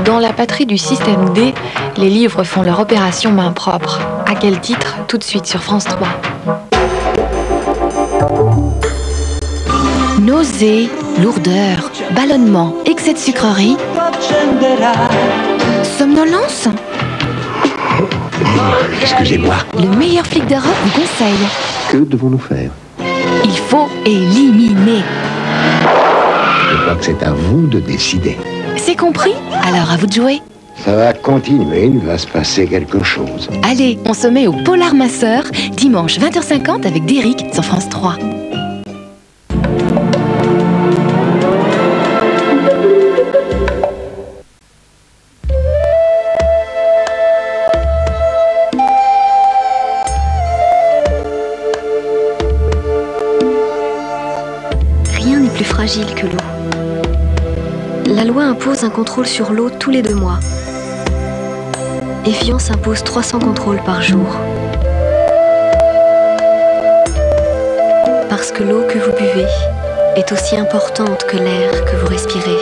Dans la patrie du système D, les livres font leur opération main propre. À quel titre? Tout de suite sur France 3. Nausées, lourdeur, ballonnement, excès de sucrerie, somnolence. Excusez-moi. Le meilleur flic d'Europe vous conseille. Que devons-nous faire? Il faut éliminer. Je crois que c'est à vous de décider. C'est compris? Alors à vous de jouer. Ça va continuer, il va se passer quelque chose. Allez, on se met au Polar ma sœur, dimanche 20h50 avec Derrick sur France 3. Rien n'est plus fragile que l'eau. La loi impose un contrôle sur l'eau tous les 2 mois. Evian s'impose 300 contrôles par jour. Parce que l'eau que vous buvez est aussi importante que l'air que vous respirez.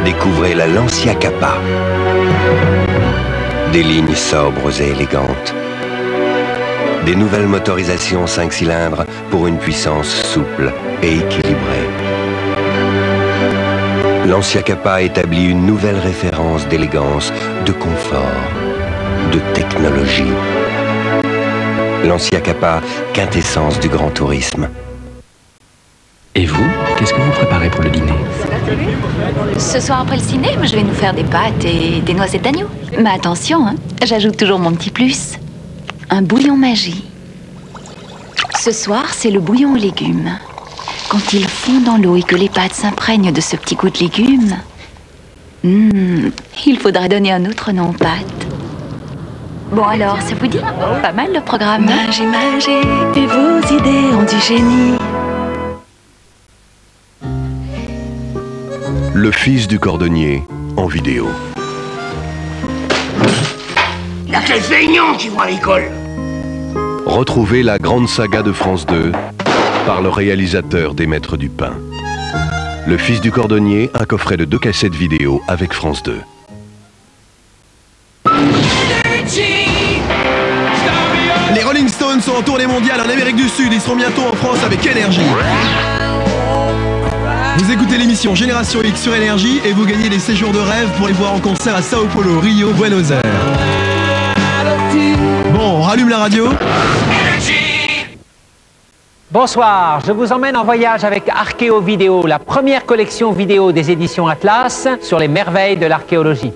Découvrez la Lancia Kappa. Des lignes sobres et élégantes. Des nouvelles motorisations 5 cylindres pour une puissance souple et équilibrée. Lancia Kappa établit une nouvelle référence d'élégance, de confort, de technologie. Lancia Kappa, quintessence du grand tourisme. Et vous, qu'est-ce que vous préparez pour le dîner? Ce soir après le ciné, je vais nous faire des pâtes et des noisettes d'agneau. Mais attention, hein, j'ajoute toujours mon petit plus. Un bouillon magie. Ce soir, c'est le bouillon aux légumes. Quand il fond dans l'eau et que les pâtes s'imprègnent de ce petit goût de légumes, il faudrait donner un autre nom aux pâtes. Bon alors, ça vous dit? Pas mal le programme. Magie, magie, et vos idées ont du génie. Le fils du cordonnier, en vidéo. Il y a quel feignant qui va à l'école? Retrouvez la grande saga de France 2 par le réalisateur des Maîtres du Pain. Le fils du cordonnier, un coffret de 2 cassettes vidéo avec France 2. Les Rolling Stones sont en tournée mondiale en Amérique du Sud. Ils seront bientôt en France avec Énergie. Vous écoutez l'émission Génération X sur Énergie et vous gagnez des séjours de rêve pour les voir en concert à Sao Paulo, Rio, Buenos Aires. Bon, on rallume la radio. Bonsoir, je vous emmène en voyage avec Archéo Vidéo, la première collection vidéo des éditions Atlas sur les merveilles de l'archéologie.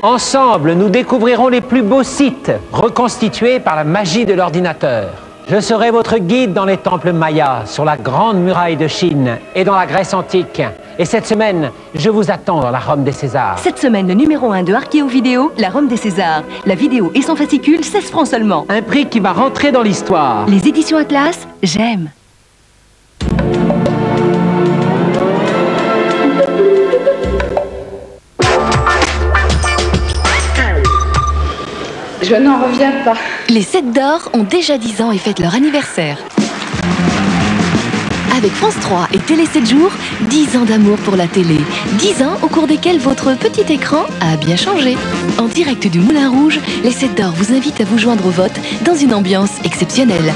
Ensemble, nous découvrirons les plus beaux sites reconstitués par la magie de l'ordinateur. Je serai votre guide dans les temples mayas, sur la grande muraille de Chine et dans la Grèce antique. Et cette semaine, je vous attends dans la Rome des Césars. Cette semaine, le numéro 1 de Archéo Vidéo, la Rome des Césars. La vidéo et son fascicule, 16 francs seulement. Un prix qui va rentrer dans l'histoire. Les éditions Atlas, j'aime. Je n'en reviens pas. Les 7 d'or ont déjà 10 ans et fêtent leur anniversaire. Avec France 3 et Télé 7 jours, 10 ans d'amour pour la télé. 10 ans au cours desquels votre petit écran a bien changé. En direct du Moulin Rouge, les 7 d'or vous invitent à vous joindre au vote dans une ambiance exceptionnelle.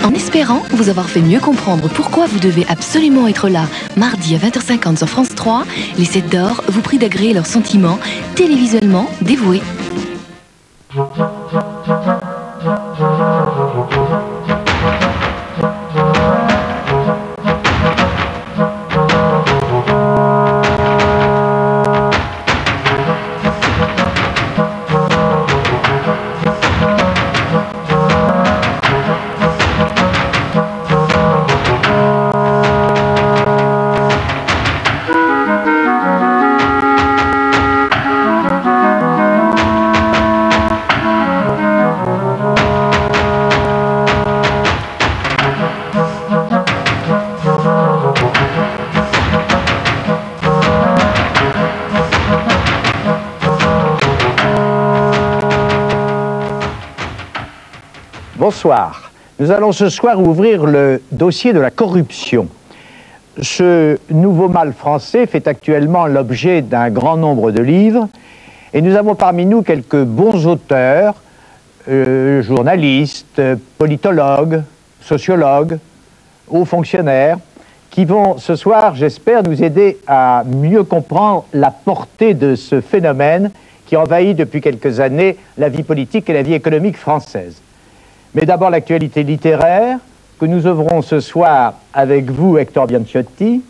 En espérant vous avoir fait mieux comprendre pourquoi vous devez absolument être là, mardi à 20h50 sur France 3, les 7 d'or vous prient d'agréer leurs sentiments télévisuellement dévoués. Bonsoir. Nous allons ce soir ouvrir le dossier de la corruption. Ce nouveau mal français fait actuellement l'objet d'un grand nombre de livres et nous avons parmi nous quelques bons auteurs, journalistes, politologues, sociologues, hauts fonctionnaires qui vont ce soir, j'espère, nous aider à mieux comprendre la portée de ce phénomène qui envahit depuis quelques années la vie politique et la vie économique française. Mais d'abord l'actualité littéraire, que nous ouvrons ce soir avec vous, Hector Bianciotti.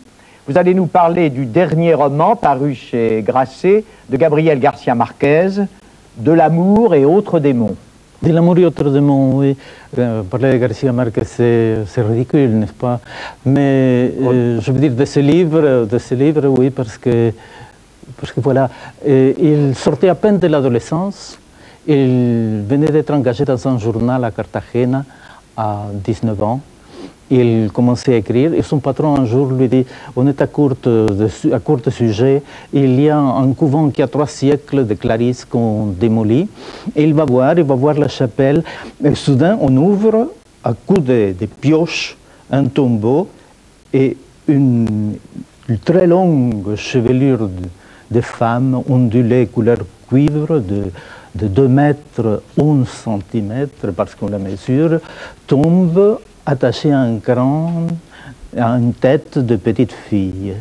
Vous allez nous parler du dernier roman paru chez Grasset de Gabriel García Márquez, De l'amour et autres démons. De l'amour et autres démons, oui. Parler de García Márquez, c'est ridicule, n'est-ce pas? Mais je veux dire de ce livre, oui, parce que voilà, il sortait à peine de l'adolescence. Il venait d'être engagé dans un journal à Cartagena à 19 ans. Il commençait à écrire et son patron un jour lui dit « On est à court de sujets, il y a un couvent qui a 3 siècles de Clarisse qu'on démolit. » Et il va voir la chapelle. Et soudain, on ouvre, à coups de pioches, un tombeau et une très longue chevelure de femme ondulée couleur cuivre de 2 mètres 11 centimètres, parce qu'on la mesure, tombe attachée à un crâne, à une tête de petite fille.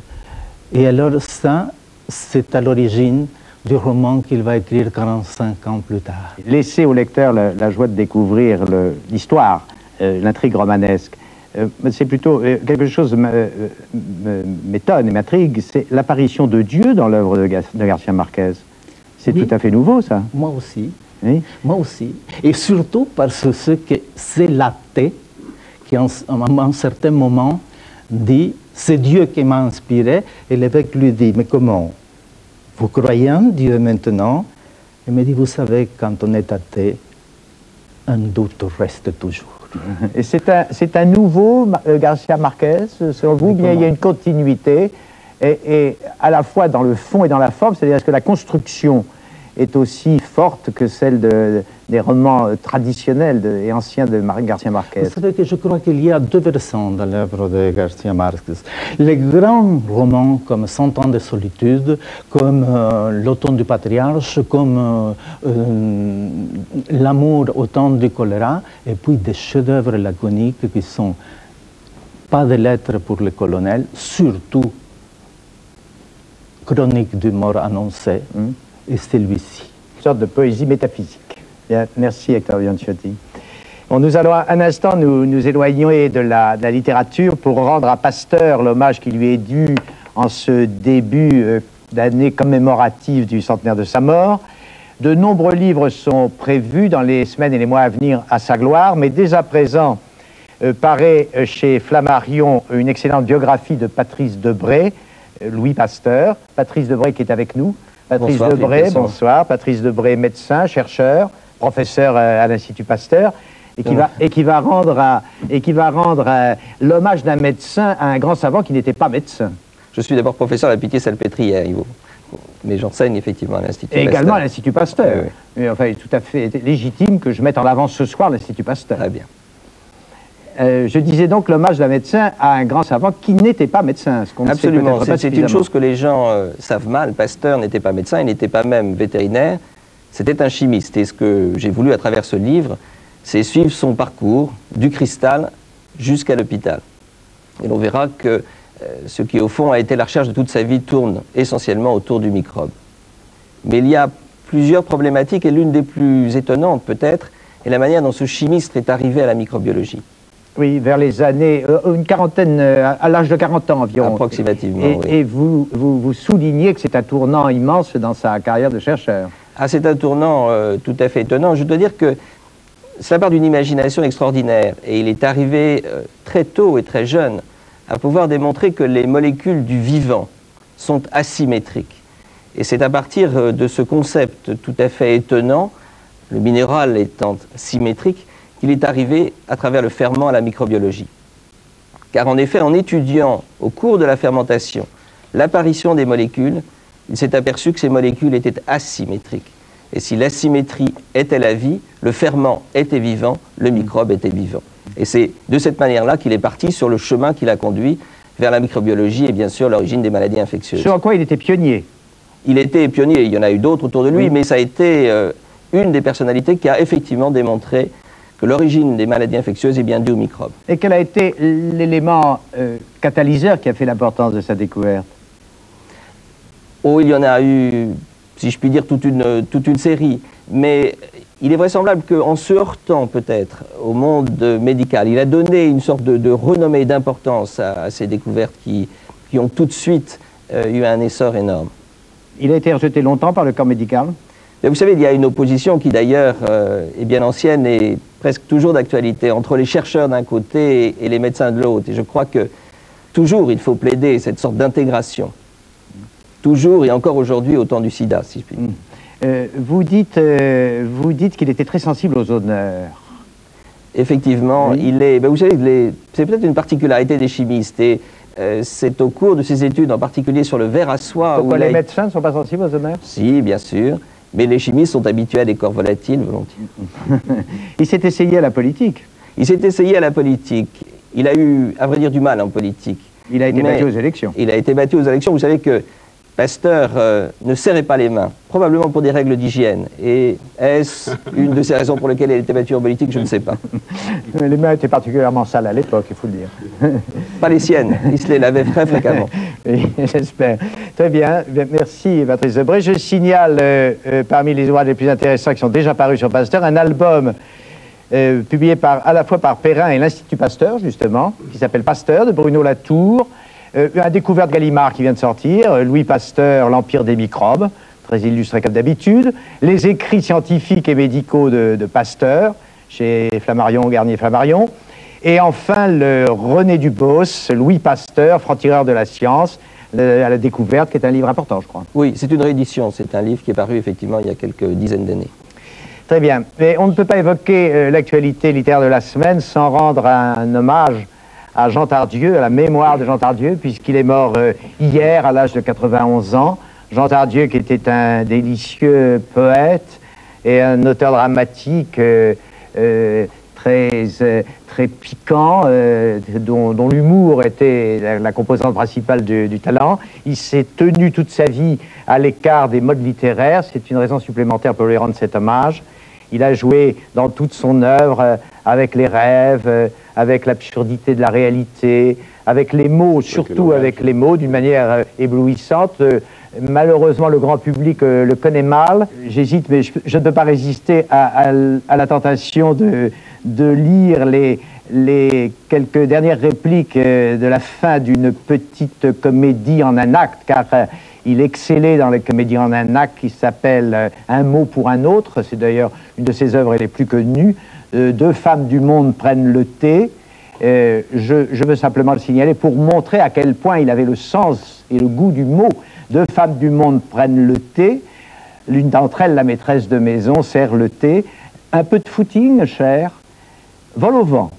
Et alors ça, c'est à l'origine du roman qu'il va écrire 45 ans plus tard. Laissez au lecteur la joie de découvrir l'histoire, l'intrigue romanesque. C'est plutôt quelque chose m'étonne et m'intrigue, c'est l'apparition de Dieu dans l'œuvre de García Márquez. C'est tout à fait nouveau, ça. Moi aussi. Oui. Moi aussi. Et surtout parce que c'est l'athée qui, à un certain moment, dit « C'est Dieu qui m'a inspiré ». Et l'évêque lui dit « Mais comment? Vous croyez en Dieu maintenant ?» Il me dit « Vous savez, quand on est athée, un doute reste toujours. » Et c'est un nouveau García Márquez, selon vous, bien il y a une continuité, et à la fois dans le fond et dans la forme, c'est-à-dire est-ce que la construction est aussi forte que celle des romans traditionnels et anciens de García Márquez? Vous savez que je crois qu'il y a 2 versants dans l'œuvre de García Márquez. Les grands romans comme 100 ans de solitude, comme L'automne du patriarche, comme L'amour au temps du choléra, et puis des chefs-d'œuvre laconiques qui sont pas de lettres pour le colonel, surtout Chronique du mort annoncé. Et celui-ci. Une sorte de poésie métaphysique. Bien, merci Hector Bianciotti. Bon, nous allons un instant nous éloigner de la littérature pour rendre à Pasteur l'hommage qui lui est dû en ce début d'année commémorative du centenaire de sa mort. De nombreux livres sont prévus dans les semaines et les mois à venir à sa gloire, mais dès à présent paraît chez Flammarion une excellente biographie de Patrice Debré, Louis Pasteur. Patrice Debré qui est avec nous. Patrice Debré, bonsoir. Patrice Debré, médecin, chercheur, professeur à l'Institut Pasteur, et qui va rendre l'hommage d'un médecin à un grand savant qui n'était pas médecin. Je suis d'abord professeur à la Pitié-Salpêtrière, mais j'enseigne effectivement à l'Institut Pasteur. Et également à l'Institut Pasteur. Oui, oui. Mais enfin, il est tout à fait légitime que je mette en avant ce soir l'Institut Pasteur. Très bien. Je disais donc l'hommage d'un médecin à un grand savant qui n'était pas médecin. Absolument, c'est une chose que les gens savent mal. Pasteur n'était pas médecin, il n'était pas même vétérinaire, c'était un chimiste. Et ce que j'ai voulu à travers ce livre, c'est suivre son parcours du cristal jusqu'à l'hôpital. Et l'on verra que ce qui au fond a été la recherche de toute sa vie tourne essentiellement autour du microbe. Mais il y a plusieurs problématiques et l'une des plus étonnantes peut-être est la manière dont ce chimiste est arrivé à la microbiologie. Oui, vers les années, une quarantaine, à l'âge de 40 ans environ. Approximativement, oui. Et vous soulignez que c'est un tournant immense dans sa carrière de chercheur. Ah, c'est un tournant tout à fait étonnant. Je dois dire que ça part d'une imagination extraordinaire. Et il est arrivé très tôt et très jeune à pouvoir démontrer que les molécules du vivant sont asymétriques. Et c'est à partir de ce concept tout à fait étonnant, le minéral étant symétrique, qu'il est arrivé à travers le ferment à la microbiologie. Car en effet, en étudiant au cours de la fermentation l'apparition des molécules, il s'est aperçu que ces molécules étaient asymétriques. Et si l'asymétrie était la vie, le ferment était vivant, le microbe était vivant. Et c'est de cette manière-là qu'il est parti sur le chemin qui l'a conduit vers la microbiologie et bien sûr l'origine des maladies infectieuses. Sur quoi il était pionnier? Il était pionnier, il y en a eu d'autres autour de lui, mais ça a été une des personnalités qui a effectivement démontré que l'origine des maladies infectieuses est bien due aux microbes. Et quel a été l'élément catalyseur qui a fait l'importance de sa découverte? Oh, il y en a eu, si je puis dire, toute une série, mais il est vraisemblable qu'en se heurtant peut-être au monde médical, il a donné une sorte de renommée, d'importance à ces découvertes qui ont tout de suite eu un essor énorme. Il a été rejeté longtemps par le corps médical? Mais vous savez, il y a une opposition qui d'ailleurs est bien ancienne et presque toujours d'actualité entre les chercheurs d'un côté et les médecins de l'autre. Et je crois que toujours il faut plaider cette sorte d'intégration. Toujours et encore aujourd'hui au temps du sida, si je puis dire. Vous dites qu'il était très sensible aux odeurs. Effectivement, oui. Vous savez, c'est peut-être une particularité des chimistes. Et c'est au cours de ses études, en particulier sur le verre à soie... Pourquoi les médecins ne sont pas sensibles aux odeurs? Si, bien sûr. Mais les chimistes sont habitués à des corps volatiles, volontiers. Il s'est essayé à la politique? Il s'est essayé à la politique. Il a eu, à vrai dire, du mal en politique. Il a été battu aux élections? Il a été battu aux élections. Vous savez que Pasteur ne serrait pas les mains, probablement pour des règles d'hygiène. Et est-ce une de ces raisons pour lesquelles il a été battu en politique? Je ne sais pas. Les mains étaient particulièrement sales à l'époque, il faut le dire. Pas les siennes, il se les lavait très fréquemment. Oui, j'espère. Très bien, merci Patrice Debré. Je signale, parmi les ouvrages les plus intéressants qui sont déjà parus sur Pasteur, un album publié à la fois par Perrin et l'Institut Pasteur, justement, qui s'appelle Pasteur, de Bruno Latour. Un découverte Gallimard qui vient de sortir, Louis Pasteur, l'Empire des microbes, très illustré comme d'habitude, les écrits scientifiques et médicaux de Pasteur, chez Flammarion, Garnier-Flammarion, et enfin le René Dubos, Louis Pasteur, franc-tireur de la science, à la découverte, qui est un livre important, je crois. Oui, c'est une réédition, c'est un livre qui est paru effectivement il y a quelques dizaines d'années. Très bien, mais on ne peut pas évoquer l'actualité littéraire de la semaine sans rendre un hommage à Jean Tardieu, à la mémoire de Jean Tardieu, puisqu'il est mort hier à l'âge de 91 ans. Jean Tardieu qui était un délicieux poète et un auteur dramatique très piquant, dont l'humour était la composante principale du talent. Il s'est tenu toute sa vie à l'écart des modes littéraires. C'est une raison supplémentaire pour lui rendre cet hommage. Il a joué dans toute son œuvre avec les rêves, avec l'absurdité de la réalité, avec les mots, surtout avec les mots, d'une manière éblouissante. Malheureusement, le grand public le connaît mal. J'hésite, mais je ne peux pas résister à la tentation de lire les quelques dernières répliques de la fin d'une petite comédie en un acte, car il excellait dans les comédies en un acte qui s'appelle Un mot pour un autre. C'est d'ailleurs une de ses œuvres les plus connues. Deux femmes du monde prennent le thé. Je veux simplement le signaler pour montrer à quel point il avait le sens et le goût du mot. Deux femmes du monde prennent le thé. L'une d'entre elles, la maîtresse de maison, sert le thé. Un peu de footing, cher. Vol au vent.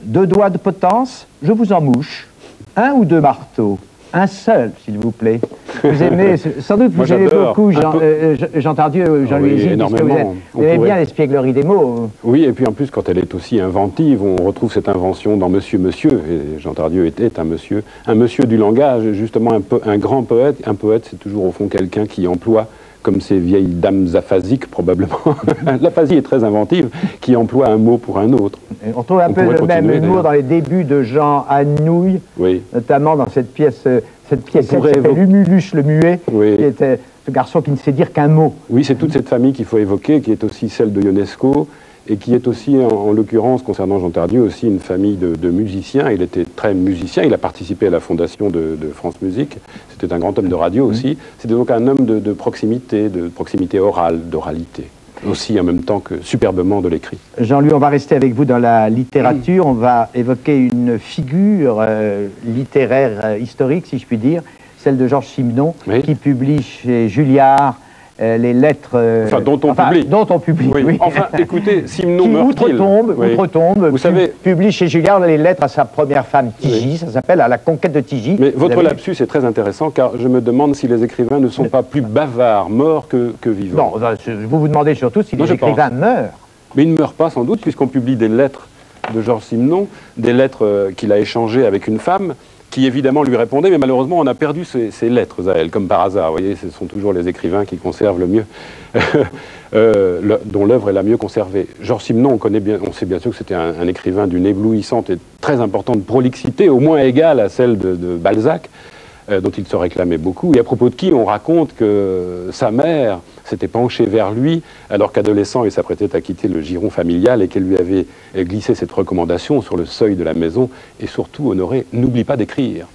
2 doigts de potence, je vous en mouche. 1 ou 2 marteaux. Un seul, s'il vous plaît. Vous aimez, sans doute, vous aimez beaucoup Jean Tardieu, Jean-Louis Hésine, puisque vous aimez bien l'espièglerie des mots. Oui, et puis en plus, quand elle est aussi inventive, on retrouve cette invention dans Monsieur, Monsieur. Et Jean Tardieu était un monsieur du langage, justement un grand poète. Un poète, c'est toujours au fond quelqu'un qui emploie, comme ces vieilles dames aphasiques probablement, l'aphasie est très inventive, qui emploie un mot pour un autre. Et on trouve un peu le même humour dans les débuts de Jean Anouilh, oui. Notamment dans cette pièce qui s'appelle Lumulus le muet, oui. Qui était ce garçon qui ne sait dire qu'un mot. Oui, c'est toute cette famille qu'il faut évoquer, qui est aussi celle de Ionesco, et qui est aussi, en l'occurrence, concernant Jean Tardieu, aussi une famille de musiciens. Il était très musicien, il a participé à la fondation de France Musique, c'était un grand homme de radio aussi. C'était donc un homme de proximité orale, d'oralité, aussi en même temps que superbement de l'écrit. Jean-Louis, on va rester avec vous dans la littérature, on va évoquer une figure littéraire historique, si je puis dire, celle de Georges Simenon, oui. Qui publie chez Julliard les lettres... dont on publie. Oui. Oui. Enfin, écoutez, Simenon meurt-il ? Outre-tombe, vous savez, publie chez Julliard les lettres à sa première femme, Tigy, oui. Ça s'appelle « À la conquête de Tigy ». Mais votre lapsus est très intéressant, car je me demande si les écrivains ne sont pas plus bavards, morts que vivants. Non, vous vous demandez surtout si les écrivains meurent. Mais ils ne meurent pas, sans doute, puisqu'on publie des lettres de Georges Simenon, des lettres qu'il a échangées avec une femme, qui évidemment lui répondait, mais malheureusement on a perdu ces lettres à elle, comme par hasard. Vous voyez, ce sont toujours les écrivains qui conservent le mieux, dont l'œuvre est la mieux conservée. Georges Simenon, on sait bien sûr que c'était un écrivain d'une éblouissante et très importante prolixité, au moins égale à celle de Balzac, dont il se réclamait beaucoup, et à propos de qui on raconte que sa mère s'était penchée vers lui alors qu'adolescent il s'apprêtait à quitter le giron familial et qu'elle lui avait glissé cette recommandation sur le seuil de la maison, et surtout, Honoré, n'oublie pas d'écrire.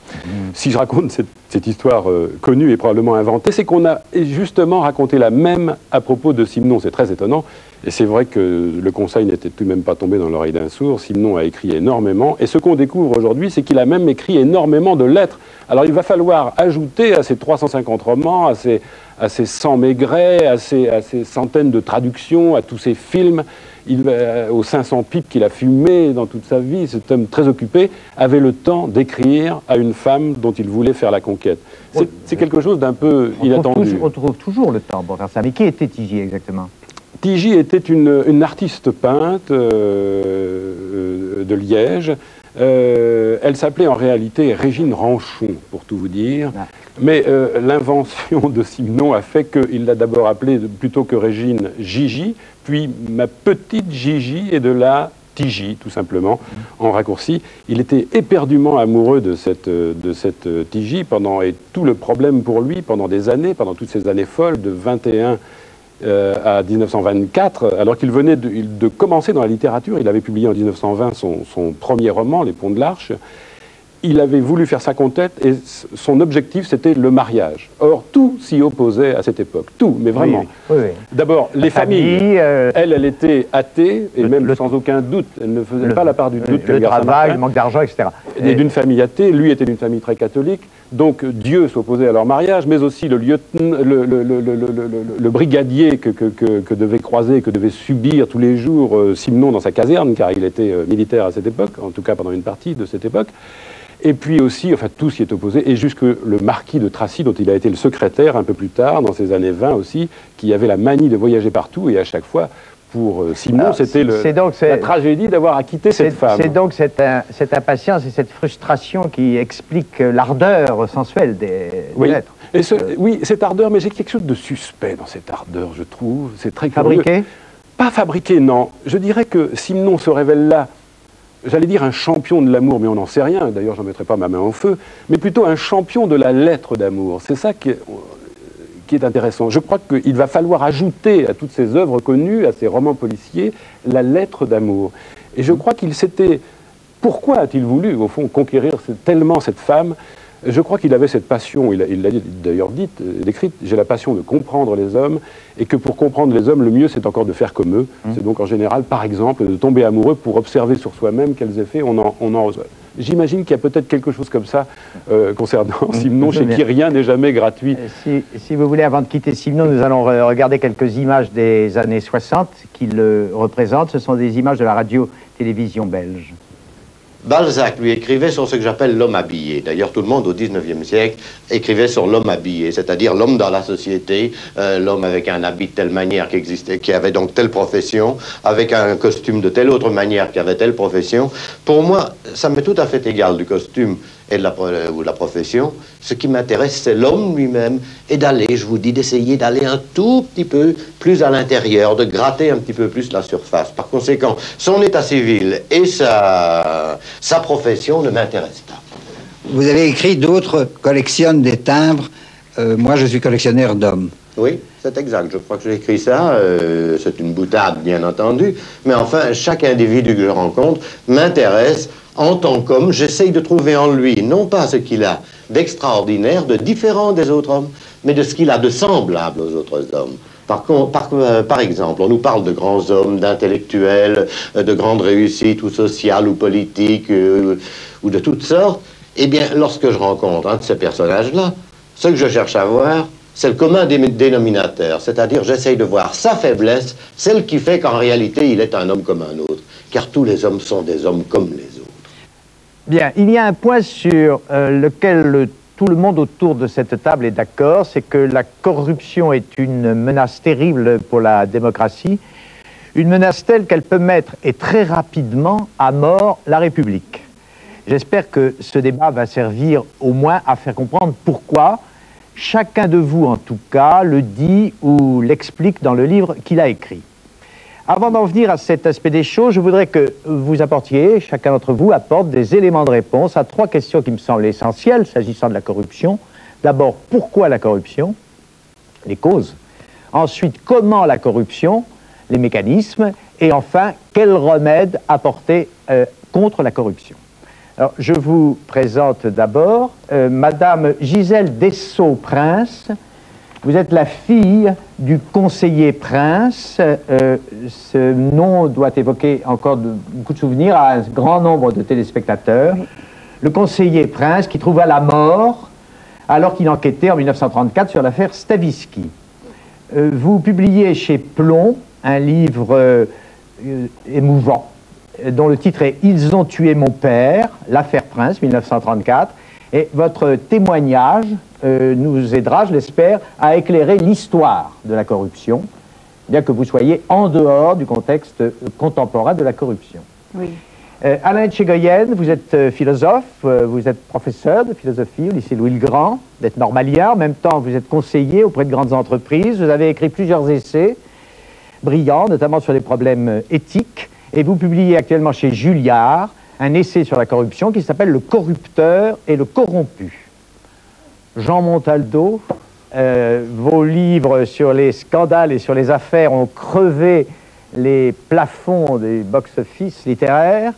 Si je raconte cette histoire connue et probablement inventée, c'est qu'on a justement raconté la même à propos de Simenon. C'est très étonnant, et c'est vrai que le conseil n'était tout de même pas tombé dans l'oreille d'un sourd. Simenon a écrit énormément, et ce qu'on découvre aujourd'hui, c'est qu'il a même écrit énormément de lettres. Alors il va falloir ajouter à ces 350 romans, à ces 100 Maigret, à ces centaines de traductions, à tous ces films, aux 500 pipes qu'il a fumées dans toute sa vie, cet homme très occupé avait le temps d'écrire à une femme dont il voulait faire la conquête. C'est quelque chose d'un peu inattendu. On trouve toujours le temps pour faire ça. Mais qui était Tigy exactement? Tigy était une artiste peinte de Liège. Elle s'appelait en réalité Régine Ranchon, pour tout vous dire. Ah. Mais l'invention de Simenon a fait qu'il l'a d'abord appelée, plutôt que Régine, Gigi, puis ma petite Gigi, et de là Tigy, tout simplement, en raccourci. Il était éperdument amoureux de cette Tigy, et tout le problème pour lui, pendant des années, pendant toutes ces années folles, de 21 à 1924, alors qu'il venait de commencer dans la littérature. Il avait publié en 1920 son premier roman, Les Ponts de l'Arche. Il avait voulu faire sa conquête, et son objectif, c'était le mariage. Or, tout s'y opposait à cette époque. Tout, mais vraiment. Oui. D'abord, les familles. Elle était athée, et même sans aucun doute. Elle ne faisait pas la part du doute. Le travail, le manque d'argent, etc. Et d'une famille athée. Lui était d'une famille très catholique. Donc Dieu s'opposait à leur mariage, mais aussi le lieutenant, le brigadier que devait croiser, que devait subir tous les jours Simenon dans sa caserne, car il était militaire à cette époque, en tout cas pendant une partie de cette époque. Et puis aussi, enfin, tout s'y est opposé, et jusque le marquis de Tracy, dont il a été le secrétaire un peu plus tard, dans ces années 20 aussi, qui avait la manie de voyager partout, et à chaque fois, pour Simenon, c'était la tragédie d'avoir à quitter cette femme. C'est donc cette impatience et cette frustration qui explique l'ardeur sensuelle des lettres. Oui, cette ardeur, mais j'ai quelque chose de suspect dans cette ardeur, je trouve. C'est très fabriqué. Pas fabriqué, non. Je dirais que Simenon se révèle là, j'allais dire un champion de l'amour, mais on n'en sait rien, d'ailleurs j'en mettrai pas ma main au feu, mais plutôt un champion de la lettre d'amour. C'est ça qui est intéressant. Je crois qu'il va falloir ajouter à toutes ces œuvres connues, à ces romans policiers, la lettre d'amour. Et je crois qu'il s'était... Pourquoi a-t-il voulu, au fond, conquérir tellement cette femme? Je crois qu'il avait cette passion, il l'a d'ailleurs décrite, j'ai la passion de comprendre les hommes, et que pour comprendre les hommes, le mieux c'est encore de faire comme eux. C'est donc en général, par exemple, de tomber amoureux pour observer sur soi-même quels effets on en reçoit. J'imagine qu'il y a peut-être quelque chose comme ça concernant Simenon, chez qui rien n'est jamais gratuit. Si vous voulez, avant de quitter Simenon, nous allons regarder quelques images des années 60 qui le représentent. Ce sont des images de la radio-télévision belge. Balzac, lui, écrivait sur ce que j'appelle l'homme habillé. D'ailleurs, tout le monde au XIXe siècle écrivait sur l'homme habillé, c'est-à-dire l'homme dans la société, l'homme avec un habit de telle manière qui existait, qui avait donc telle profession, avec un costume de telle autre manière qui avait telle profession. Pour moi, ça m'est tout à fait égal du costume et de la profession. Ce qui m'intéresse, c'est l'homme lui-même, et d'aller, je vous dis, d'essayer d'aller un tout petit peu plus à l'intérieur, de gratter un petit peu plus la surface. Par conséquent, son état civil et sa profession ne m'intéressent pas. Vous avez écrit d'autres collectionnent des timbres. Moi, je suis collectionneur d'hommes. Oui, c'est exact. Je crois que j'ai écrit ça. C'est une boutade, bien entendu. Mais enfin, chaque individu que je rencontre m'intéresse en tant qu'homme. J'essaye de trouver en lui, non pas ce qu'il a d'extraordinaire, de différent des autres hommes, mais de ce qu'il a de semblable aux autres hommes. Par exemple, on nous parle de grands hommes, d'intellectuels, de grandes réussites, ou sociales, ou politiques, ou de toutes sortes. Eh bien, lorsque je rencontre un de ces personnages-là, ce que je cherche à voir, c'est le commun dénominateur, c'est-à-dire j'essaye de voir sa faiblesse, celle qui fait qu'en réalité, il est un homme comme un autre, car tous les hommes sont des hommes comme les autres. Bien, il y a un point sur lequel tout le monde autour de cette table est d'accord, c'est que la corruption est une menace terrible pour la démocratie. Une menace telle qu'elle peut mettre, et très rapidement, à mort la République. J'espère que ce débat va servir au moins à faire comprendre pourquoi chacun de vous, en tout cas, le dit ou l'explique dans le livre qu'il a écrit. Avant d'en venir à cet aspect des choses, je voudrais que vous apportiez, chacun d'entre vous apporte des éléments de réponse à 3 questions qui me semblent essentielles s'agissant de la corruption. D'abord, pourquoi la corruption? Les causes. Ensuite, comment la corruption? Les mécanismes. Et enfin, quel remède apporter contre la corruption? Alors, je vous présente d'abord Madame Gisèle Dessau-Prince. Vous êtes la fille du conseiller Prince. Ce nom doit évoquer encore beaucoup de souvenirs à un grand nombre de téléspectateurs. Oui. Le conseiller Prince qui trouva la mort alors qu'il enquêtait en 1934 sur l'affaire Stavisky. Vous publiez chez Plomb un livre émouvant dont le titre est « Ils ont tué mon père », l'affaire Prince, 1934, et votre témoignage nous aidera, je l'espère, à éclairer l'histoire de la corruption, bien que vous soyez en dehors du contexte contemporain de la corruption. Oui. Alain Etchegoyen, vous êtes philosophe, vous êtes professeur de philosophie au lycée Louis-le-Grand, vous êtes normalien, en même temps vous êtes conseiller auprès de grandes entreprises, vous avez écrit plusieurs essais brillants, notamment sur les problèmes éthiques, et vous publiez actuellement chez Julliard un essai sur la corruption qui s'appelle « Le corrupteur et le corrompu ». Jean Montaldo, vos livres sur les scandales et sur les affaires ont crevé les plafonds des box-office littéraires.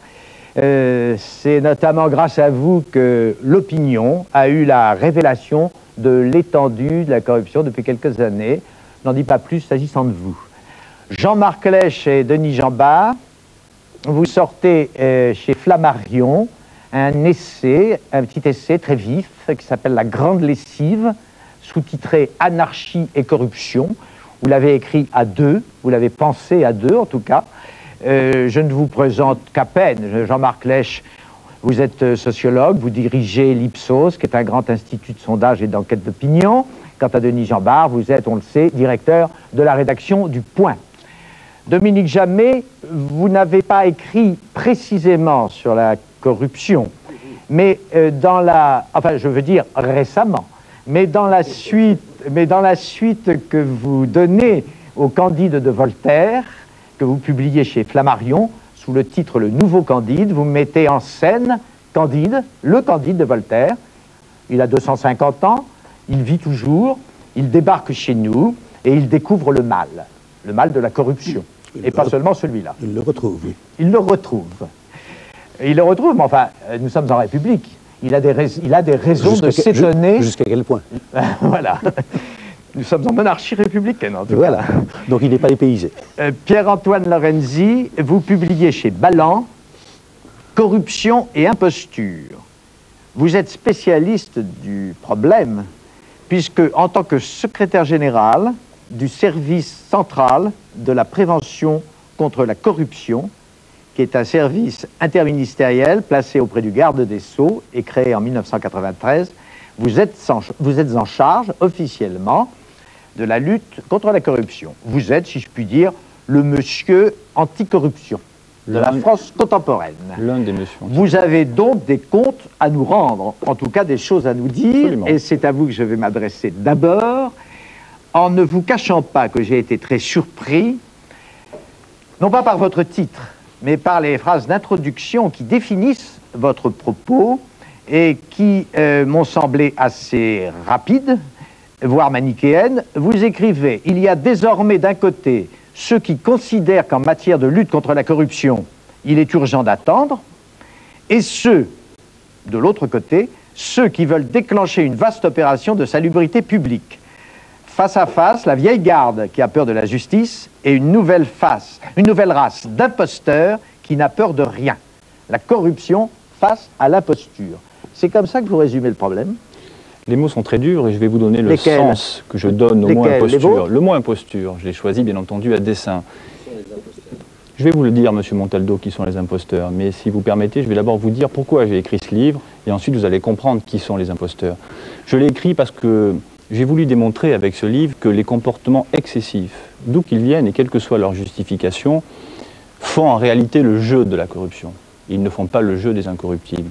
C'est notamment grâce à vous que l'opinion a eu la révélation de l'étendue de la corruption depuis quelques années. Je n'en dis pas plus s'agissant de vous. Jean-Marc Lèche et Denis Jambard, vous sortez chez Flammarion un essai, un petit essai très vif qui s'appelle « La grande lessive », sous-titré « Anarchie et corruption ». Vous l'avez écrit à deux, vous l'avez pensé à deux en tout cas. Je ne vous présente qu'à peine. Jean-Marc Lèche, vous êtes sociologue, vous dirigez l'Ipsos, qui est un grand institut de sondage et d'enquête d'opinion. Quant à Denis Jambard, vous êtes, on le sait, directeur de la rédaction du Point. Dominique Jamais, vous n'avez pas écrit précisément sur la corruption, mais enfin je veux dire récemment, mais dans la suite que vous donnez au Candide de Voltaire, que vous publiez chez Flammarion, sous le titre « Le nouveau Candide », vous mettez en scène Candide, le Candide de Voltaire. Il a 250 ans, il vit toujours, il débarque chez nous et il découvre le mal de la corruption. Et pas seulement celui-là. Il le retrouve, oui. Il le retrouve. Il le retrouve, mais enfin, nous sommes en République. Il a des raisons de s'étonner. Jusqu'à quel point? Voilà. Nous sommes en monarchie républicaine, en tout voilà. cas. Donc il n'est pas dépaysé. Pierre-Antoine Lorenzi, vous publiez chez Balland « Corruption et imposture ». Vous êtes spécialiste du problème, puisque en tant que secrétaire général du service central de la prévention contre la corruption, qui est un service interministériel placé auprès du garde des Sceaux et créé en 1993, vous êtes en charge officiellement de la lutte contre la corruption. Vous êtes, si je puis dire, le monsieur anticorruption de la France contemporaine. L'un des messieurs. Vous avez donc des comptes à nous rendre, en tout cas des choses à nous dire, absolument. Et c'est à vous que je vais m'adresser d'abord, en ne vous cachant pas que j'ai été très surpris, non pas par votre titre, mais par les phrases d'introduction qui définissent votre propos et qui m'ont semblé assez rapides, voire manichéennes. Vous écrivez « Il y a désormais d'un côté ceux qui considèrent qu'en matière de lutte contre la corruption, il est urgent d'attendre, et ceux, de l'autre côté, ceux qui veulent déclencher une vaste opération de salubrité publique. Face à face, la vieille garde qui a peur de la justice et une nouvelle race d'imposteurs qui n'a peur de rien. La corruption face à l'imposture. » C'est comme ça que vous résumez le problème? Les mots sont très durs et je vais vous donner le sens que je donne au mot imposture. Le mot imposture, je l'ai choisi bien entendu à dessein. Je vais vous le dire, monsieur Montaldo, qui sont les imposteurs, mais si vous permettez, je vais d'abord vous dire pourquoi j'ai écrit ce livre et ensuite vous allez comprendre qui sont les imposteurs. Je l'ai écrit parce que j'ai voulu démontrer avec ce livre que les comportements excessifs, d'où qu'ils viennent et quelle que soit leur justification, font en réalité le jeu de la corruption. Ils ne font pas le jeu des incorruptibles.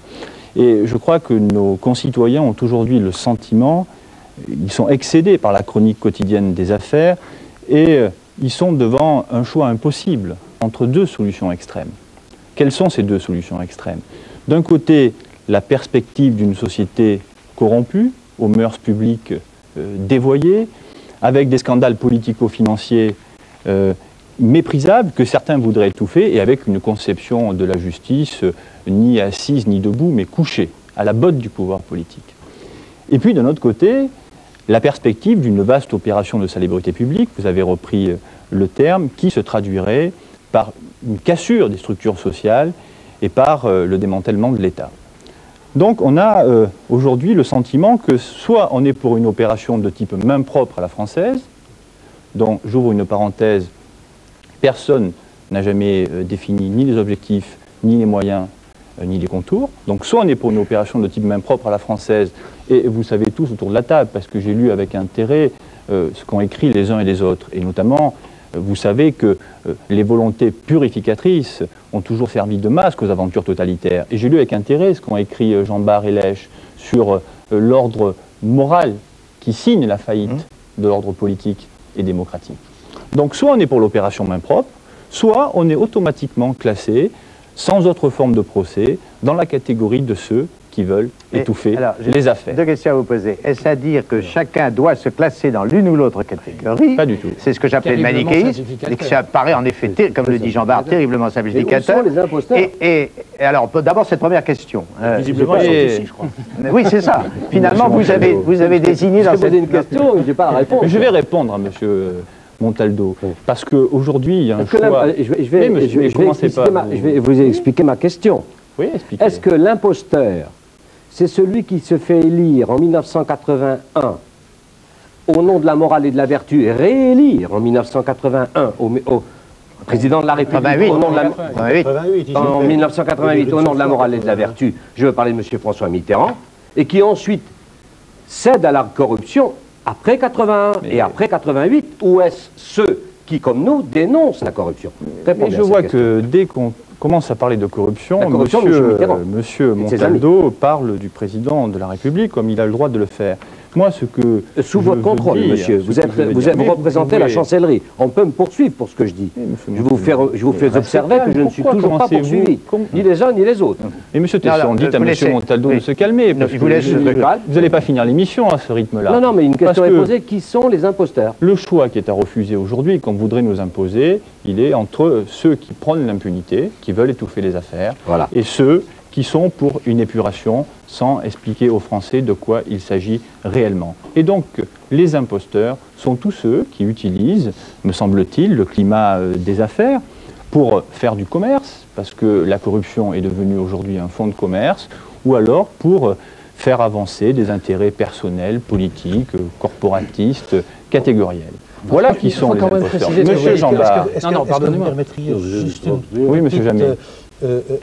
Et je crois que nos concitoyens ont aujourd'hui le sentiment, ils sont excédés par la chronique quotidienne des affaires et ils sont devant un choix impossible entre deux solutions extrêmes. Quelles sont ces deux solutions extrêmes? D'un côté, la perspective d'une société corrompue, aux mœurs publiques dévoyées, avec des scandales politico-financiers méprisables que certains voudraient étouffer et avec une conception de la justice ni assise ni debout, mais couchée, à la botte du pouvoir politique. Et puis, d'un autre côté, la perspective d'une vaste opération de salubrité publique, vous avez repris le terme, qui se traduirait par une cassure des structures sociales et par le démantèlement de l'État. Donc on a aujourd'hui le sentiment que soit on est pour une opération de type main propre à la française, dont j'ouvre une parenthèse, personne n'a jamais défini ni les objectifs, ni les moyens, ni les contours. Donc soit on est pour une opération de type main propre à la française, et vous savez tous autour de la table, parce que j'ai lu avec intérêt ce qu'ont écrit les uns et les autres, et notamment vous savez que les volontés purificatrices ont toujours servi de masque aux aventures totalitaires. Et j'ai lu avec intérêt ce qu'ont écrit Jean Bart et Lèche sur l'ordre moral qui signe la faillite de l'ordre politique et démocratique. Donc soit on est pour l'opération main propre, soit on est automatiquement classé, sans autre forme de procès, dans la catégorie de ceux qui veulent étouffer les affaires. Deux questions à vous poser. Est-ce à dire que chacun doit se classer dans l'une ou l'autre catégorie? Pas du tout. C'est ce que j'appelais le manichéisme, et que ça paraît en effet, comme le dit Jean Bart, terriblement simplificateur. Et où sont les imposteurs? Et alors, d'abord, cette première question. Visiblement, ils sont ici, je crois. Oui, c'est ça. Finalement, vous avez désigné dans cette... une question, je n'ai pas la réponse. Je vais répondre à monsieur Montaldo, parce qu'aujourd'hui, il y a un choix... Je vais vous expliquer ma question. Oui, expliquez. Est-ce que l'imposteur, c'est celui qui se fait élire en 1981 au nom de la morale et de la vertu et réélire en 1981 au président de la République au nom de la, en 1988 au nom de la morale et de la vertu, je veux parler de M. François Mitterrand, et qui ensuite cède à la corruption après 81 et après 88, ou est-ce ceux qui, comme nous, dénoncent la corruption? Mais je vois que dès qu'on commence à parler de corruption, monsieur Montaldo parle du président de la République comme il a le droit de le faire. Moi, ce que sous votre contrôle, monsieur, vous représentez la chancellerie. On peut me poursuivre pour ce que je dis. Je vous fais observer que je ne suis toujours pas poursuivi, ni les uns ni les autres. Et monsieur Tesson, dites à monsieur Montaldo de se calmer. Vous n'allez pas finir l'émission à ce rythme-là. Non, non, mais une question est posée, qui sont les imposteurs? Le choix qui est à refuser aujourd'hui, qu'on voudrait nous imposer, il est entre ceux qui prônent l'impunité, qui veulent étouffer les affaires, et ceux qui sont pour une épuration sans expliquer aux Français de quoi il s'agit réellement. Et donc, les imposteurs sont tous ceux qui utilisent, me semble-t-il, le climat des affaires pour faire du commerce, parce que la corruption est devenue aujourd'hui un fonds de commerce, ou alors pour faire avancer des intérêts personnels, politiques, corporatistes, catégoriels. Voilà qui sont les imposteurs. Monsieur Jean Bart. Non, pardonnez-moi. Oui, monsieur Jamet.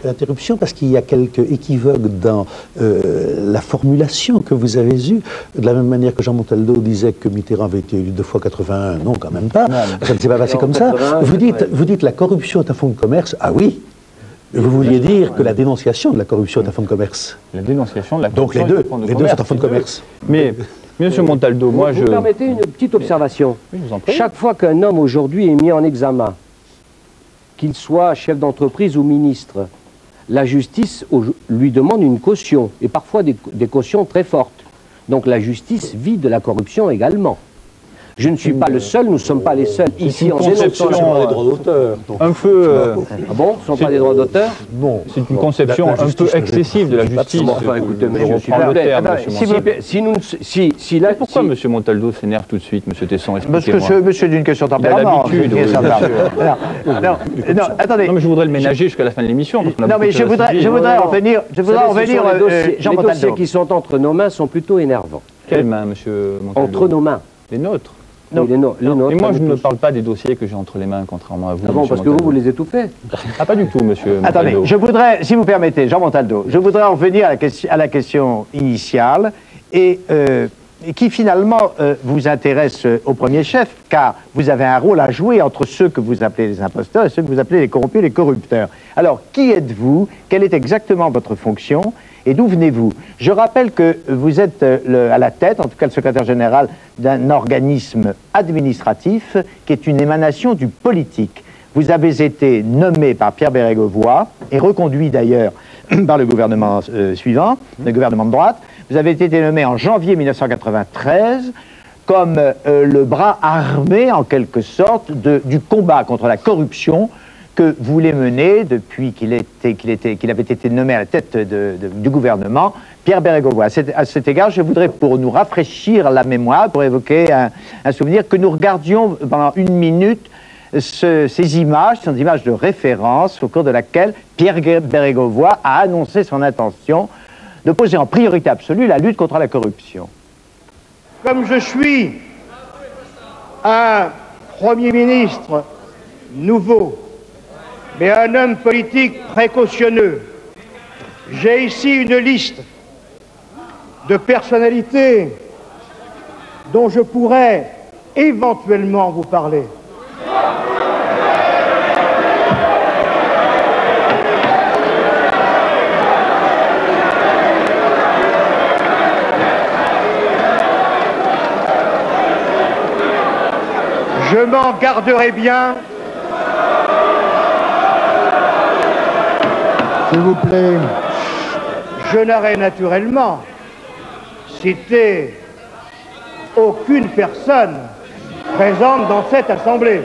Interruption, parce qu'il y a quelques équivoques dans la formulation que vous avez eue. De la même manière que Jean Montaldo disait que Mitterrand avait été élu 2 fois 81, non, quand même pas. Ça ne s'est pas passé comme ça. Vous dites la corruption est un fonds de commerce. Ah oui. Vous vouliez dire que la dénonciation de la corruption est un fonds de commerce. La dénonciation de la corruption. Donc les deux sont un fonds de commerce. Mais monsieur Montaldo, moi je... Vous permettez une petite observation. Oui, je vous en prie. Chaque fois qu'un homme aujourd'hui est mis en examen, qu'il soit chef d'entreprise ou ministre, la justice lui demande une caution, et parfois des cautions très fortes. Donc la justice vit de la corruption également. Je ne suis pas le seul, nous ne sommes pas les seuls ici en dénonçant des droits d'auteur. Un peu... Ah bon, ce ne sont pas des droits d'auteur? Non. C'est une conception un peu excessive de la justice. Enfin, écoutez, mais je suis le terme, Pourquoi M. Montaldo s'énerve tout de suite, M. Tesson? Parce que monsieur d'une question de tempérament. Non, attendez. Non, mais je voudrais le ménager jusqu'à la fin de l'émission. Non, mais je voudrais en venir, Jean Montaldo. Les dossiers qui sont entre nos mains sont plutôt énervants. Quelles mains, M. Montaldo? Entre nos mains. Les nôtres. Non. Les nôtres. Et moi, je ne parle pas des dossiers que j'ai entre les mains, contrairement à vous. Ah bon, parce que vous les étouffez? Ah, pas du tout, monsieur. Attendez, je voudrais, si vous permettez, Jean Montaldo, je voudrais en revenir à la question initiale et qui finalement vous intéresse au premier chef, car vous avez un rôle à jouer entre ceux que vous appelez les imposteurs et ceux que vous appelez les corrompus, les corrupteurs. Alors, qui êtes-vous? Quelle est exactement votre fonction? Et d'où venez-vous? Je rappelle que vous êtes à la tête, en tout cas le secrétaire général, d'un organisme administratif qui est une émanation du politique. Vous avez été nommé par Pierre Bérégovoy et reconduit d'ailleurs par le gouvernement suivant, le gouvernement de droite. Vous avez été nommé en janvier 1993 comme le bras armé, en quelque sorte, du combat contre la corruption que voulait mener, depuis qu'il avait été nommé à la tête du gouvernement, Pierre Bérégovoy. À cet égard, je voudrais, pour nous rafraîchir la mémoire, pour évoquer un souvenir, que nous regardions pendant une minute ces images, ces images de référence, au cours de laquelle Pierre Bérégovoy a annoncé son intention de poser en priorité absolue la lutte contre la corruption. Comme je suis un Premier ministre nouveau, mais un homme politique précautionneux, j'ai ici une liste de personnalités dont je pourrais éventuellement vous parler. Je m'en garderai bien. S'il vous plaît. Je n'aurai naturellement cité aucune personne présente dans cette assemblée.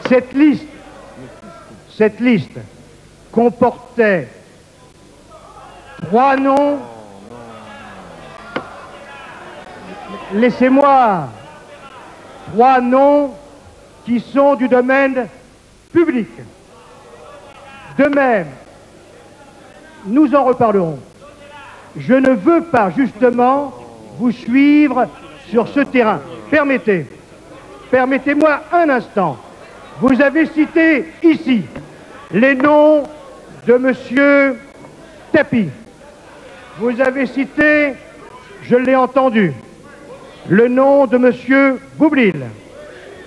Cette liste comportait 3 noms. Laissez-moi 3 noms qui sont du domaine public. De même, nous en reparlerons. Je ne veux pas justement vous suivre sur ce terrain. Permettez-moi un instant. Vous avez cité ici les noms de monsieur Tapi. Vous avez cité, je l'ai entendu, le nom de monsieur Boublil.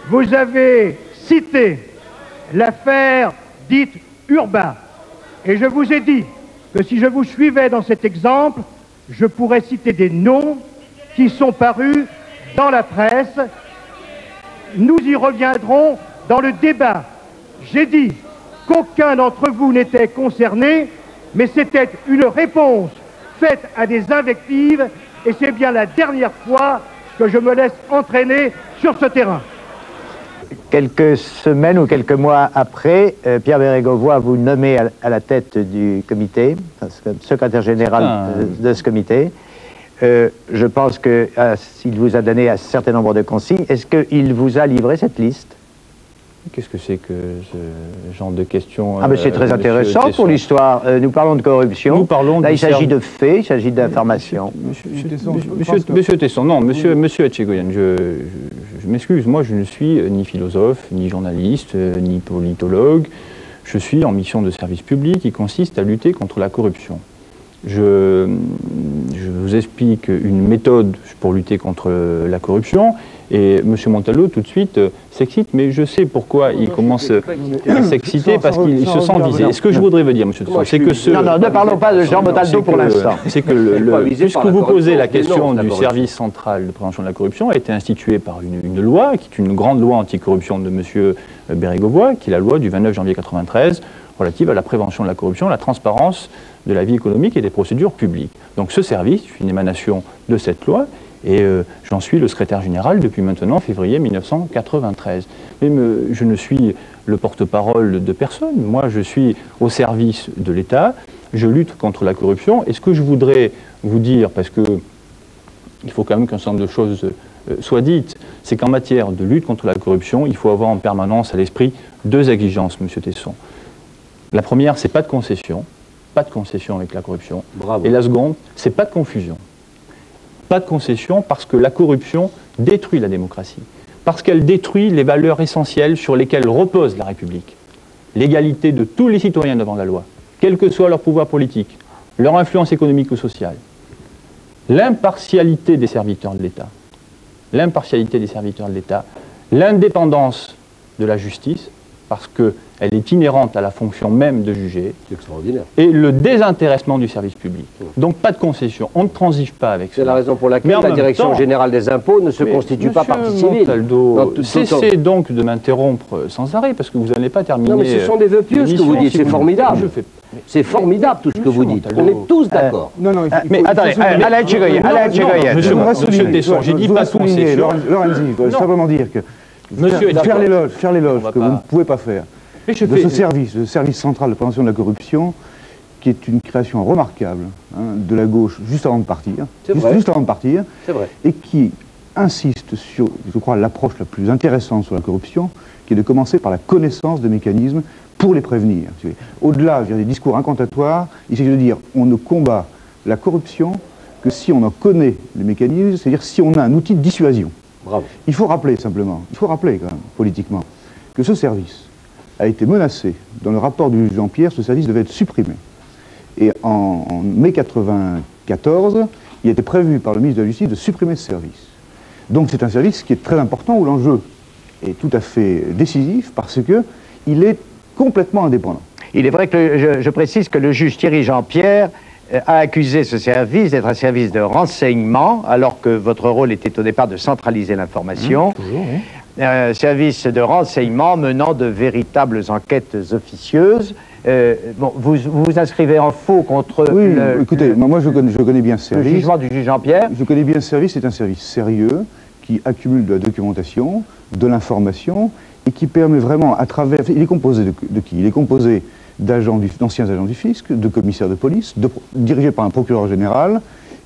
Vous avez cité l'affaire dite Urbain. Et je vous ai dit que si je vous suivais dans cet exemple, je pourrais citer des noms qui sont parus dans la presse. Nous y reviendrons dans le débat. J'ai dit qu'aucun d'entre vous n'était concerné, mais c'était une réponse faite à des invectives, et c'est bien la dernière fois que je me laisse entraîner sur ce terrain. Quelques semaines ou quelques mois après, Pierre Bérégovoy vous nommez à la tête du comité, secrétaire général de ce comité. Je pense qu'il vous a donné un certain nombre de consignes. Est-ce qu'il vous a livré cette liste? Qu'est-ce que c'est que ce genre de questions? Ah, mais c'est très intéressant pour l'histoire. Nous parlons de corruption. Nous parlons là, il s'agit de faits, il s'agit d'informations. Monsieur Tesson, non, monsieur Etchegoyen, je m'excuse, moi je ne suis ni philosophe, ni journaliste, ni politologue. Je suis en mission de service public qui consiste à lutter contre la corruption. Je vous explique une méthode pour lutter contre la corruption. Et M. Montaldo, tout de suite, s'excite, mais je sais pourquoi il commence à s'exciter, parce qu'il se sent visé. Et ce que je voudrais vous dire, M. Tesson, c'est que ce... Non, ne parlons pas de Jean Montaldo pour l'instant. C'est que, puisque vous posez la question du service central de prévention de la corruption, a été institué par une loi, qui est une grande loi anticorruption de M. Bérégovoy, qui est la loi du 29 janvier 1993, relative à la prévention de la corruption, la transparence de la vie économique et des procédures publiques. Donc ce service, une émanation de cette loi, et j'en suis le secrétaire général depuis maintenant février 1993. Mais je ne suis le porte-parole de personne. Moi, je suis au service de l'État. Je lutte contre la corruption. Et ce que je voudrais vous dire, parce que il faut quand même qu'un certain nombre de choses soient dites, c'est qu'en matière de lutte contre la corruption, il faut avoir en permanence à l'esprit 2 exigences, M. Tesson. La première, c'est pas de concession avec la corruption. Bravo. Et la seconde, c'est pas de confusion. Pas de concession parce que la corruption détruit la démocratie, parce qu'elle détruit les valeurs essentielles sur lesquelles repose la République. L'égalité de tous les citoyens devant la loi, quel que soit leur pouvoir politique, leur influence économique ou sociale, l'impartialité des serviteurs de l'État, l'indépendance de la justice, parce qu'elle est inhérente à la fonction même de juger, et le désintéressement du service public. Donc pas de concession, on ne transige pas avec ça. C'est la raison pour laquelle la Direction générale des impôts ne se constitue pas partie civile. Cessez donc de m'interrompre sans arrêt, parce que vous n'allez pas terminer... Non, mais ce sont des vœux pieux, ce que vous dites, c'est formidable. C'est formidable tout ce que vous dites, on est tous d'accord. Mais attendez, Alain Tchegoyen. Monsieur Tesson, j'ai dit pas de concession. Lorenzi, je veux simplement dire que faire l'éloge que vous ne pouvez pas faire de ce service, le service central de prévention de la corruption, qui est une création remarquable de la gauche juste avant de partir, et qui insiste sur, je crois, l'approche la plus intéressante sur la corruption, qui est de commencer par la connaissance des mécanismes pour les prévenir. Au-delà des discours incantatoires, il s'agit de dire on ne combat la corruption que si on en connaît les mécanismes, c'est-à-dire si on a un outil de dissuasion. Bravo. Il faut rappeler simplement, quand même, politiquement, que ce service a été menacé. Dans le rapport du juge Jean-Pierre, ce service devait être supprimé. Et en mai 1994, il était prévu par le ministre de la Justice de supprimer ce service. Donc c'est un service qui est très important, où l'enjeu est tout à fait décisif, parce qu'il est complètement indépendant. Il est vrai que je précise que le juge Thierry Jean-Pierre a accusé ce service d'être un service de renseignement, alors que votre rôle était au départ de centraliser l'information. Un service de renseignement menant de véritables enquêtes officieuses. Bon, vous vous inscrivez en faux contre écoutez, moi je connais bien ce service. Le jugement du juge Jean-Pierre. Je connais bien ce service, c'est un service sérieux qui accumule de la documentation, de l'information, et qui permet vraiment, à travers... Il est composé de qui? Il est composé d'anciens agents du fisc, de commissaires de police, dirigé par un procureur général,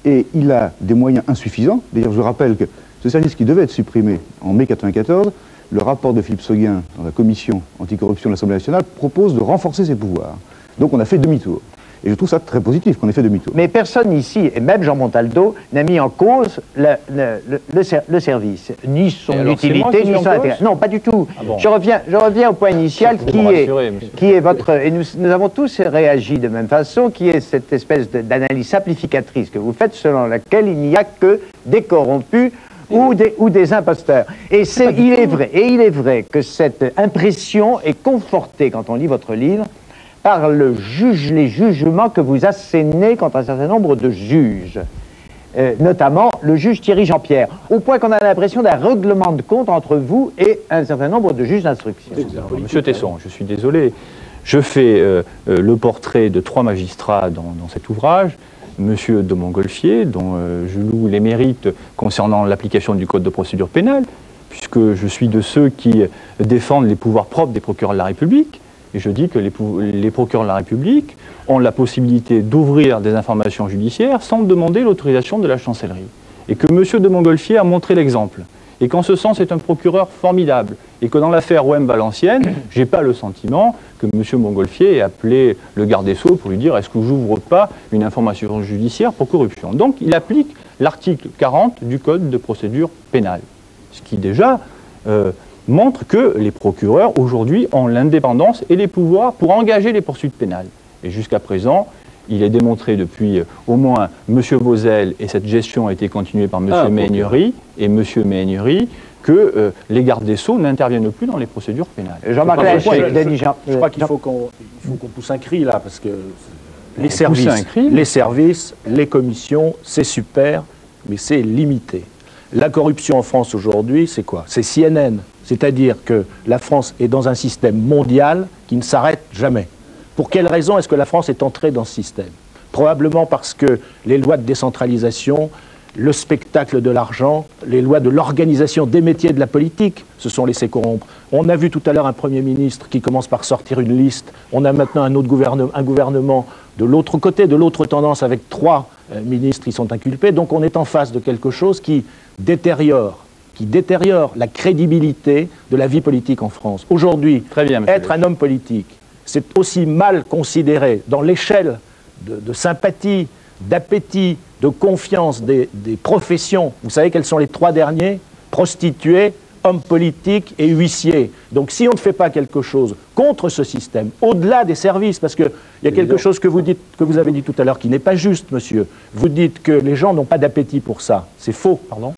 et il a des moyens insuffisants. D'ailleurs, je rappelle que ce service qui devait être supprimé en mai 1994, le rapport de Philippe Séguin dans la commission anticorruption de l'Assemblée nationale propose de renforcer ses pouvoirs. Donc on a fait demi-tour. Et je trouve ça très positif qu'on ait fait demi-tour. Mais personne ici, et même Jean Montaldo, n'a mis en cause le service, ni son utilité, ni son intérêt. Non, pas du tout. Ah bon. Je reviens au point initial qui est votre... Et nous avons tous réagi de même façon, qui est cette espèce d'analyse simplificatrice que vous faites, selon laquelle il n'y a que des corrompus ou des imposteurs. Et il est vrai que cette impression est confortée quand on lit votre livre par les jugements que vous assénez contre un certain nombre de juges, notamment le juge Thierry Jean-Pierre, au point qu'on a l'impression d'un règlement de compte entre vous et un certain nombre de juges d'instruction. Monsieur Tesson, je suis désolé, je fais le portrait de 3 magistrats dans cet ouvrage. Monsieur de Montgolfier, dont je loue les mérites concernant l'application du Code de procédure pénale, puisque je suis de ceux qui défendent les pouvoirs propres des procureurs de la République, et je dis que les procureurs de la République ont la possibilité d'ouvrir des informations judiciaires sans demander l'autorisation de la chancellerie. Et que monsieur de Montgolfier a montré l'exemple. Et qu'en ce sens, c'est un procureur formidable. Et que dans l'affaire OM Valenciennes, je n'ai pas le sentiment que M. Montgolfier ait appelé le garde des Sceaux pour lui dire « est-ce que j'ouvre pas une information judiciaire pour corruption ?» Donc il applique l'article 40 du Code de procédure pénale. Ce qui déjà montre que les procureurs aujourd'hui ont l'indépendance et les pouvoirs pour engager les poursuites pénales. Et jusqu'à présent, il est démontré depuis au moins M. Vauzel, et cette gestion a été continuée par M. Méhaignerie, et M. Méhaignerie, que les gardes des Sceaux n'interviennent plus dans les procédures pénales. Jean-Marc je crois qu'il faut qu'on pousse un cri là, parce que les services, les commissions, c'est super, mais c'est limité. La corruption en France aujourd'hui, c'est quoi? C'est CNN. C'est-à-dire que la France est dans un système mondial qui ne s'arrête jamais. Pour quelle raison est-ce que la France est entrée dans ce système? Probablement parce que les lois de décentralisation, le spectacle de l'argent, les lois de l'organisation des métiers de la politique se sont laissés corrompre. On a vu tout à l'heure un Premier ministre qui commence par sortir une liste. On a maintenant un gouvernement de l'autre côté, de l'autre tendance, avec 3 ministres qui sont inculpés. Donc on est en face de quelque chose qui détériore la crédibilité de la vie politique en France. Aujourd'hui, être un homme politique, c'est aussi mal considéré dans l'échelle de sympathie, d'appétit, de confiance des professions. Vous savez quels sont les 3 derniers? Prostituées, hommes politiques et huissiers. Donc si on ne fait pas quelque chose contre ce système, au-delà des services, parce qu'il y a quelque chose que vous avez dit tout à l'heure qui n'est pas juste, monsieur. Vous dites que les gens n'ont pas d'appétit pour ça. C'est faux. Pardon ?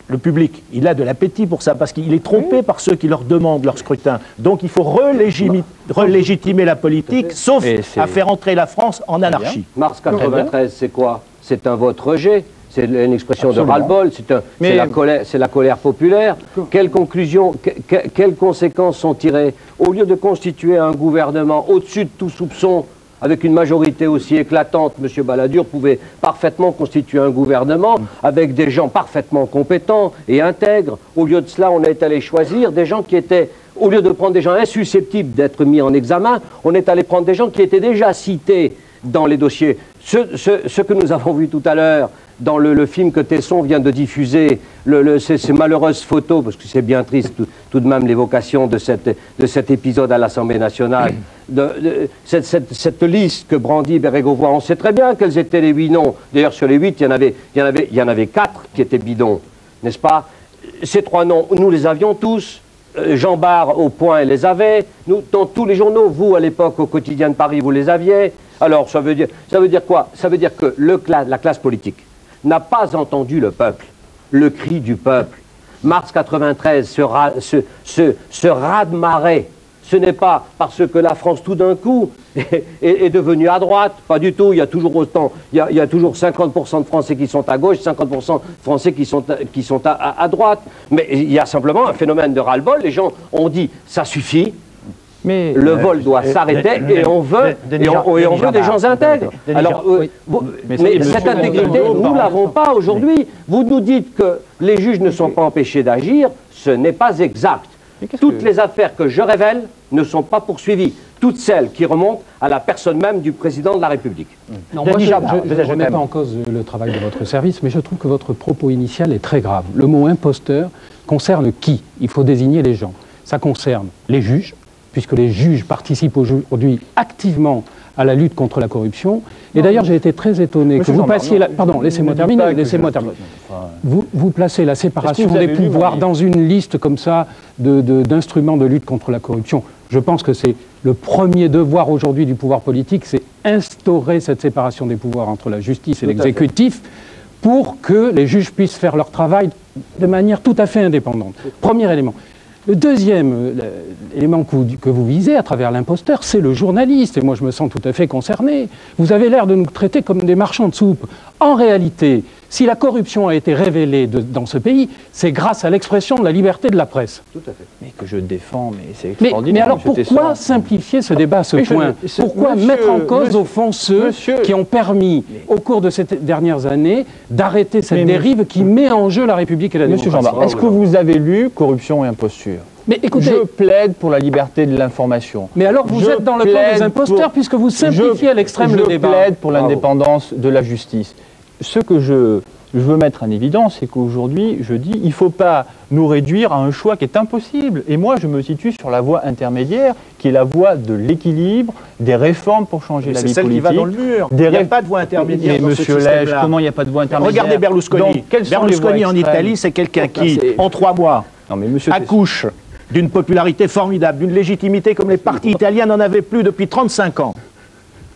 Le public, il a de l'appétit pour ça, parce qu'il est trompé par ceux qui leur demandent leur scrutin. Donc il faut relégitimer la politique, sauf à faire entrer la France en anarchie. Mars 93, c'est quoi? C'est un vote rejet. C'est une expression de ras-le-bol, c'est la colère populaire. Quelles conclusions, quelles conséquences sont tirées? Au lieu de constituer un gouvernement au-dessus de tout soupçon, avec une majorité aussi éclatante, M. Balladur pouvait parfaitement constituer un gouvernement avec des gens parfaitement compétents et intègres. Au lieu de cela, on est allé choisir des gens qui étaient, au lieu de prendre des gens insusceptibles d'être mis en examen, on est allé prendre des gens qui étaient déjà cités dans les dossiers. Ce que nous avons vu tout à l'heure dans le film que Tesson vient de diffuser, ces malheureuses photos, parce que c'est bien triste tout de même l'évocation de cet épisode à l'Assemblée nationale, cette liste que brandit Bérégovoy, on sait très bien quels étaient les 8 noms. D'ailleurs, sur les 8, il y en avait 4 qui étaient bidons, n'est-ce pas? Ces 3 noms, nous les avions tous. Jean Bart au Point les avait. Nous, dans tous les journaux, vous, à l'époque, au Quotidien de Paris, vous les aviez. Alors, ça veut dire quoi? Ça veut dire que la classe politique n'a pas entendu le peuple, le cri du peuple. Mars 93, ce raz-de-marée, ce n'est pas parce que la France, tout d'un coup, est devenue à droite, pas du tout. Il y a toujours autant, il y a toujours 50% de Français qui sont à gauche, 50% de Français qui sont à droite. Mais il y a simplement un phénomène de ras-le-bol. Les gens ont dit, ça suffit. Mais le vol doit s'arrêter et on veut des gens intègres. Alors, mais cette intégrité, nous ne l'avons pas aujourd'hui. Vous nous dites que les juges ne sont pas empêchés d'agir, ce n'est pas exact. Toutes les affaires que je révèle ne sont pas poursuivies. Toutes celles qui remontent à la personne même du président de la République. Non, moi, je ne remets pas en cause le travail de votre service, mais je trouve que votre propos initial est très grave. Le mot imposteur concerne qui? Il faut désigner les gens. Ça concerne les juges, puisque les juges participent aujourd'hui activement à la lutte contre la corruption. Et d'ailleurs, j'ai été très étonné que vous passiez... Pardon, laissez-moi terminer. Vous placez la séparation des pouvoirs dans une liste comme ça d'instruments de lutte contre la corruption. Je pense que c'est le premier devoir aujourd'hui du pouvoir politique, c'est instaurer cette séparation des pouvoirs entre la justice et l'exécutif pour que les juges puissent faire leur travail de manière tout à fait indépendante. Premier élément. Le deuxième élément que vous visez à travers l'imposteur, c'est le journaliste. Et moi, je me sens tout à fait concerné. Vous avez l'air de nous traiter comme des marchands de soupe. En réalité, si la corruption a été révélée dans ce pays, c'est grâce à l'expression de la liberté de la presse. Tout à fait. Mais que je défends, mais c'est extraordinaire. Mais alors pourquoi simplifier ce débat à ce point? Pourquoi mettre en cause, au fond, ceux qui ont permis, au cours de ces dernières années, d'arrêter cette dérive qui met en jeu la République et la démocratie? Monsieur Jean-Bart, est-ce que vous avez lu Corruption et imposture? Mais écoutez, je plaide pour la liberté de l'information. Mais alors vous êtes dans le camp des imposteurs puisque vous simplifiez à l'extrême le débat. Je plaide pour l'indépendance de la justice. Ce que je veux mettre en évidence, c'est qu'aujourd'hui, je dis, il ne faut pas nous réduire à un choix qui est impossible. Et moi, je me situe sur la voie intermédiaire, qui est la voie de l'équilibre, des réformes pour changer la vie politique. C'est celle qui va dans le mur. Il n'y a pas de voie intermédiaire. Mais monsieur Lège, comment il n'y a pas de voie intermédiaire? Regardez Berlusconi. Berlusconi en Italie, c'est quelqu'un qui, en 3 mois, accouche d'une popularité formidable, d'une légitimité comme les partis italiens n'en avaient plus depuis 35 ans.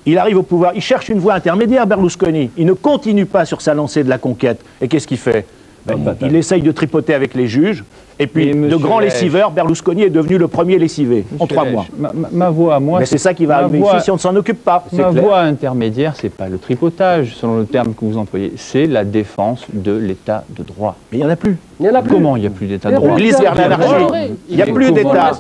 Il arrive au pouvoir, il cherche une voie intermédiaire, Berlusconi. Il ne continue pas sur sa lancée de la conquête. Et qu'est-ce qu'il fait? Il essaye de tripoter avec les juges. Et puis, de grand lessiveur, Berlusconi est devenu le premier lessivé en 3 mois. Ma voie à moi... Mais c'est ça qui va arriver ici si on ne s'en occupe pas. Ma voie intermédiaire, c'est pas le tripotage, selon le terme que vous employez. C'est la défense de l'état de droit. Mais il n'y en a plus. Comment il n'y a plus d'état de droit? On glisse vers l'anarchie. Il n'y a plus d'état.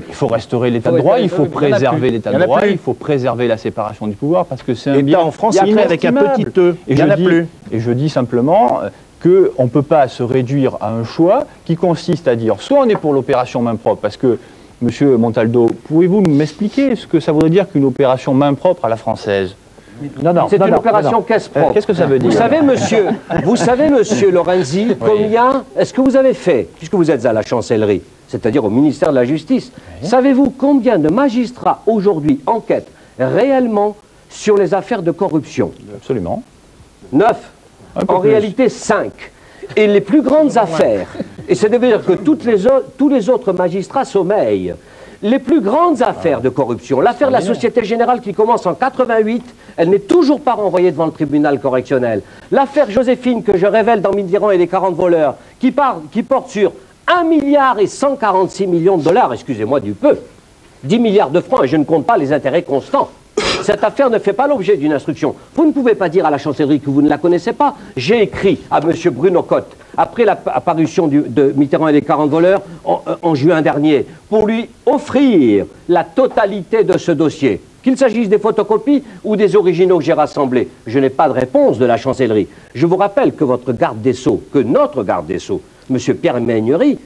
Il faut restaurer l'état de droit, il faut préserver l'état de droit, il faut préserver la séparation du pouvoir, parce que c'est un bien en France, il avec un petit E. Il n'y en a plus. Et je dis simplement... qu'on ne peut pas se réduire à un choix qui consiste à dire soit on est pour l'opération main propre, parce que, monsieur Montaldo, pouvez-vous m'expliquer ce que ça voudrait dire qu'une opération main propre à la française? C'est une opération caisse propre. Qu'est-ce que ça veut dire? Vous savez, monsieur Lorenzi, combien est-ce que vous avez fait, puisque vous êtes à la chancellerie, c'est-à-dire au ministère de la Justice, savez-vous combien de magistrats aujourd'hui enquêtent réellement sur les affaires de corruption? Absolument. 9. En réalité, 5. Et les plus grandes affaires Et ça veut dire que tous les autres magistrats sommeillent. Les plus grandes affaires de corruption, l'affaire de la Société Générale qui commence en 88, elle n'est toujours pas renvoyée devant le tribunal correctionnel. L'affaire Joséphine que je révèle dans Mitterrand et les 40 voleurs, qui porte sur 1 milliard et 146 millions de dollars, excusez-moi du peu, 10 milliards de francs, et je ne compte pas les intérêts constants. Cette affaire ne fait pas l'objet d'une instruction. Vous ne pouvez pas dire à la chancellerie que vous ne la connaissez pas. J'ai écrit à M. Bruno Cotte, après l'apparition de Mitterrand et les 40 voleurs, en juin dernier, pour lui offrir la totalité de ce dossier. Qu'il s'agisse des photocopies ou des originaux que j'ai rassemblés. Je n'ai pas de réponse de la chancellerie. Je vous rappelle que votre garde des Sceaux, que notre garde des Sceaux, M. Pierre Megnery,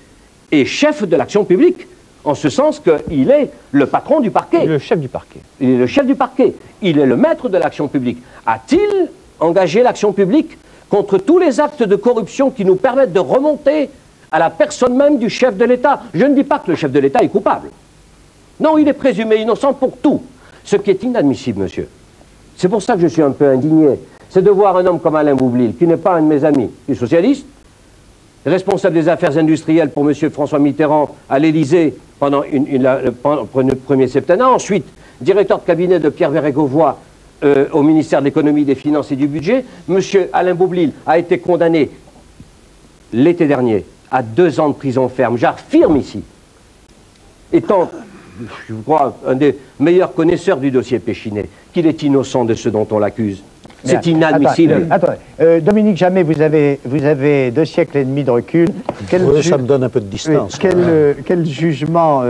est chef de l'action publique. En ce sens qu'il est le patron du parquet. Le chef du parquet. Il est le chef du parquet. Il est le maître de l'action publique. A-t-il engagé l'action publique contre tous les actes de corruption qui nous permettent de remonter à la personne même du chef de l'État? Je ne dis pas que le chef de l'État est coupable. Non, il est présumé innocent pour tout. Ce qui est inadmissible, monsieur. C'est pour ça que je suis un peu indigné. C'est de voir un homme comme Alain Boublil, qui n'est pas un de mes amis, qui est socialiste, responsable des affaires industrielles pour M. François Mitterrand à l'Élysée pendant le premier septennat, ensuite directeur de cabinet de Pierre Bérégovoy au ministère de l'économie, des finances et du budget. M. Alain Boublil a été condamné l'été dernier à 2 ans de prison ferme. J'affirme ici, étant, je crois, un des meilleurs connaisseurs du dossier Péchinet, qu'il est innocent de ce dont on l'accuse. C'est inadmissible. Attendez. Dominique Jamais, vous avez 2 siècles et demi de recul. Ça me donne un peu de distance. Quel jugement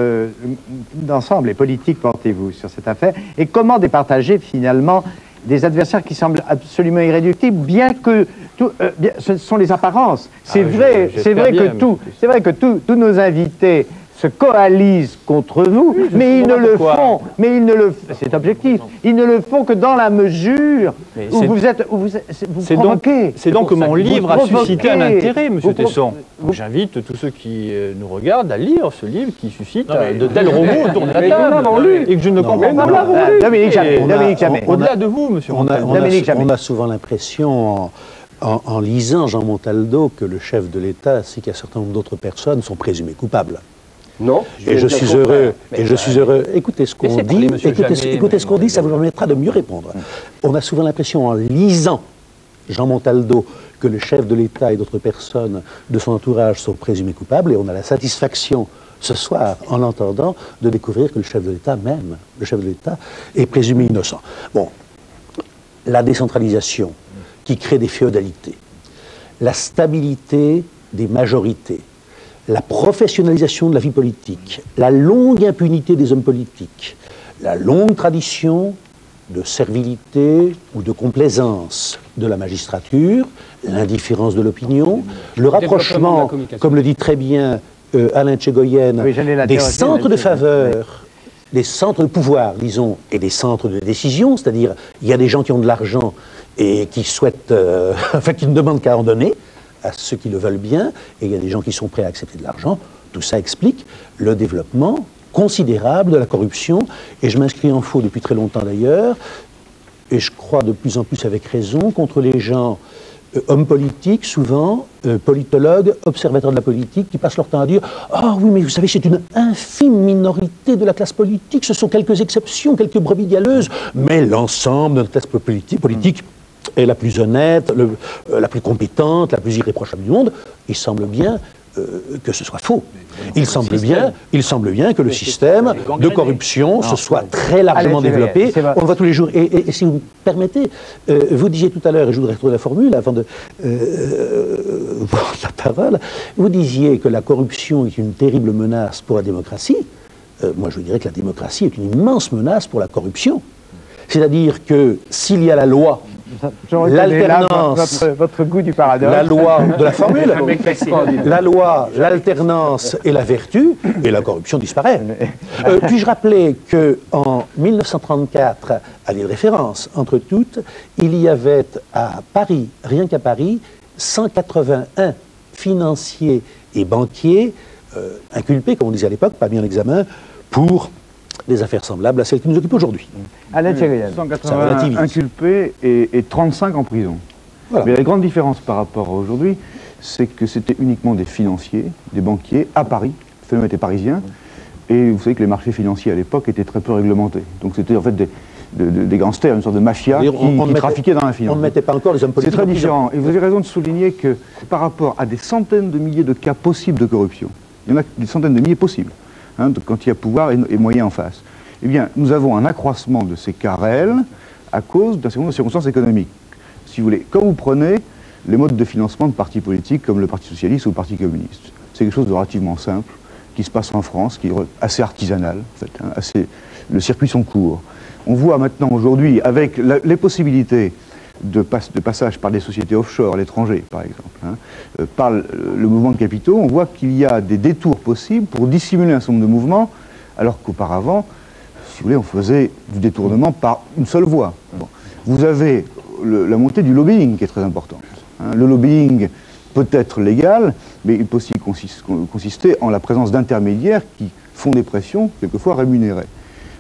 d'ensemble et politique portez-vous sur cette affaire? Et comment départager finalement des adversaires qui semblent absolument irréductibles, bien que ce sont les apparences. C'est vrai que tous nos invités se coalisent contre vous, oui, mais ils ne le font, c'est objectif, ils ne le font que dans la mesure où vous provoquez. C'est donc que mon livre a suscité un intérêt, monsieur Tesson. J'invite tous ceux qui nous regardent à lire ce livre qui suscite de tels romans autour de la table, et que je ne comprends pas. Dominique Jamais. Au-delà de vous, monsieur Montaldo. On a souvent l'impression, en lisant Jean Montaldo, que le chef de l'État ainsi qu'un certain nombre d'autres personnes sont présumés coupables. Non. Et je suis heureux. Écoutez ce qu'on dit. Écoutez ce qu'on dit, ça vous permettra de mieux répondre. On a souvent l'impression, en lisant Jean Montaldo, que le chef de l'État et d'autres personnes de son entourage sont présumés coupables, et on a la satisfaction ce soir, en l'entendant, de découvrir que le chef de l'État même, le chef de l'État, est présumé innocent. Bon, la décentralisation qui crée des féodalités, la stabilité des majorités, la professionnalisation de la vie politique, la longue impunité des hommes politiques, la longue tradition de servilité ou de complaisance de la magistrature, l'indifférence de l'opinion, le rapprochement, comme le dit très bien Alain Tchegoyen, des centres de faveur, des centres de pouvoir, disons, et des centres de décision, c'est-à-dire il y a des gens qui ont de l'argent et qui souhaitent, enfin qui ne demandent qu'à en donner à ceux qui le veulent bien, et il y a des gens qui sont prêts à accepter de l'argent. Tout ça explique le développement considérable de la corruption, et je m'inscris en faux depuis très longtemps d'ailleurs, et je crois de plus en plus avec raison, contre les gens, hommes politiques souvent, politologues, observateurs de la politique, qui passent leur temps à dire « Ah oui, mais vous savez, c'est une infime minorité de la classe politique, ce sont quelques exceptions, quelques brebis galeuses, mais l'ensemble de notre classe politique est la plus honnête, la plus compétente, la plus irréprochable du monde. » Il semble bien que ce soit faux. Il semble bien que le système de corruption se soit très largement développé. On le voit tous les jours. Et si vous me permettez, vous disiez tout à l'heure, et je voudrais retrouver la formule avant de prendre la parole, vous disiez que la corruption est une terrible menace pour la démocratie. Moi, je dirais que la démocratie est une immense menace pour la corruption. C'est-à-dire que s'il y a la loi, l'alternance, votre goût du paradoxe, la loi de la formule, la loi, l'alternance et la vertu, et la corruption disparaît. Puis-je rappeler qu'en 1934, à l'île référence, entre toutes, il y avait à Paris, rien qu'à Paris, 181 financiers et banquiers inculpés, comme on disait à l'époque, pas mis en examen, pour des affaires semblables à celles qui nous occupent aujourd'hui. Alain Tchegoyen. 181 inculpés et 35 en prison. Voilà. Mais la grande différence par rapport à aujourd'hui, c'est que c'était uniquement des financiers, des banquiers, à Paris. Le phénomène était parisien. Et vous savez que les marchés financiers à l'époque étaient très peu réglementés. Donc c'était en fait des gangsters, une sorte de mafia qui trafiquait dans la finance. On ne mettait pas encore les hommes politiques. C'est très différent. Et vous avez raison de souligner que par rapport à des centaines de milliers de cas possibles de corruption, il y en a des centaines de milliers possibles, hein, quand il y a pouvoir et moyens en face, eh bien, nous avons un accroissement de ces cas réels à cause d'un certain nombre de circonstances économiques. Si vous voulez, quand vous prenez les modes de financement de partis politiques comme le Parti Socialiste ou le Parti Communiste, c'est quelque chose de relativement simple qui se passe en France, qui est assez artisanal, en fait, hein, le circuit sont courts. On voit maintenant aujourd'hui, avec les possibilités de passage par des sociétés offshore à l'étranger, par exemple, hein, par le mouvement de capitaux, on voit qu'il y a des détours possibles pour dissimuler un certain nombre de mouvements, alors qu'auparavant, si vous voulez, on faisait du détournement par une seule voie. Bon. Vous avez la montée du lobbying qui est très importante. Hein. Le lobbying peut être légal, mais il peut aussi consister en la présence d'intermédiaires qui font des pressions, quelquefois rémunérées.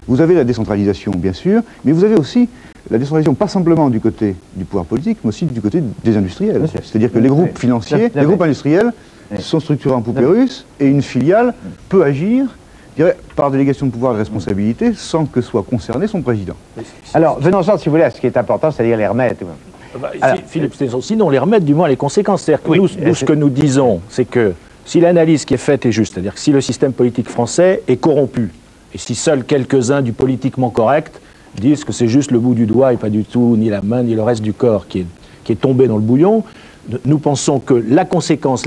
Vous avez la décentralisation, bien sûr, mais vous avez aussi la décentralisation, pas simplement du côté du pouvoir politique, mais aussi du côté des industriels. C'est-à-dire que les groupes financiers, les groupes industriels sont structurés en poupée russe, et une filiale peut agir, je dirais, par délégation de pouvoir et de responsabilité, sans que soit concerné son président. Alors, venons-en, si vous voulez, à ce qui est important, c'est-à-dire les remettre. Philippe, sinon les remettre, du moins les conséquences. C'est-à-dire que nous, ce que nous disons, c'est que si l'analyse qui est faite est juste, c'est-à-dire que si le système politique français est corrompu, et si seuls quelques-uns du politiquement correct disent que c'est juste le bout du doigt et pas du tout ni la main ni le reste du corps qui est tombé dans le bouillon, nous pensons que les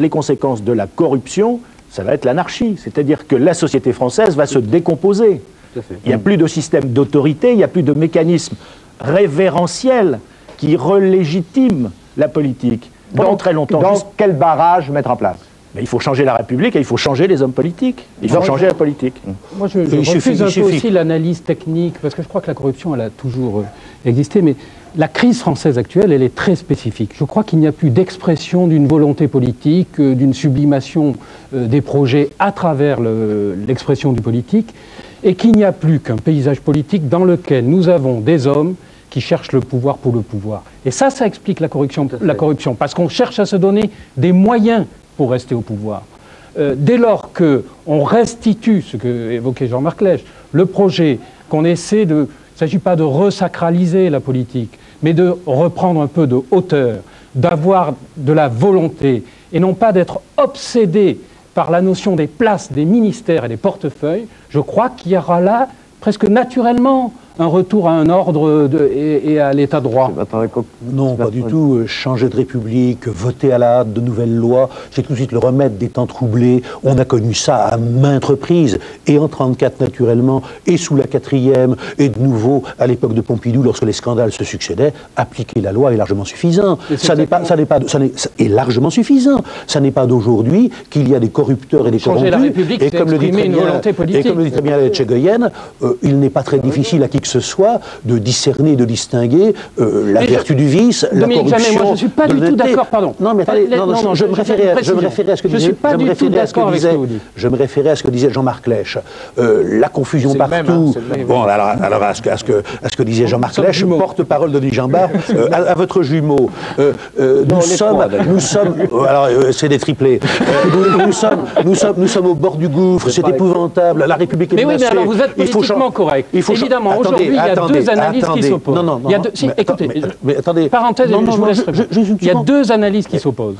conséquences de la corruption, ça va être l'anarchie. C'est-à-dire que la société française va se décomposer. Il n'y a plus de système d'autorité, il n'y a plus de mécanisme révérentiel qui relégitime la politique. Pendant très longtemps. Donc, quel barrage mettre en place? Mais il faut changer la République et il faut changer les hommes politiques. Il faut changer la politique. Moi, je refuse un peu aussi l'analyse technique, parce que je crois que la corruption, elle a toujours existé, mais la crise française actuelle, elle est très spécifique. Je crois qu'il n'y a plus d'expression d'une volonté politique, d'une sublimation des projets à travers l'expression du politique, et qu'il n'y a plus qu'un paysage politique dans lequel nous avons des hommes qui cherchent le pouvoir pour le pouvoir. Et ça explique la corruption, parce qu'on cherche à se donner des moyens pour rester au pouvoir. Dès lors qu'on restitue, ce que évoquait Jean-Marc Lèche, le projet, qu'on essaie de... Il ne s'agit pas de resacraliser la politique, mais de reprendre un peu de hauteur, d'avoir de la volonté, et non pas d'être obsédé par la notion des places, des ministères et des portefeuilles. Je crois qu'il y aura là, presque naturellement, un retour à un ordre et à l'état de droit. Non, pas du tout. Changer de république, voter à la hâte de nouvelles lois, c'est tout de suite le remède des temps troublés. On a connu ça à maintes reprises, et en 1934 naturellement, et sous la 4e, et de nouveau à l'époque de Pompidou, lorsque les scandales se succédaient. Appliquer la loi est largement suffisant. Est largement suffisant. Ça n'est pas d'aujourd'hui qu'il y a des corrupteurs et des corrompus. La République, et comme le dit très bien la Tchégoyenne, il n'est pas très difficile à qui que ce soit de discerner, de distinguer la vertu du vice, la corruption. Jamais, moi je ne suis pas du tout d'accord, pardon. Non, mais attendez, je me référais à ce que disait. Je me référais à ce que disait Jean-Marc Lèche. La confusion partout. Bon, alors à ce que disait Jean-Marc Lèche, porte-parole de Denis Jambard, à votre jumeau. Nous sommes. Alors, c'est des triplés. Nous sommes au bord du gouffre, c'est épouvantable. La République est menacée. Mais oui, mais alors vous êtes politiquement correct. Évidemment, aujourd'hui, il y a deux analyses qui s'opposent. Écoutez, parenthèse, je vous laisse répondre. Il y a deux analyses qui s'opposent.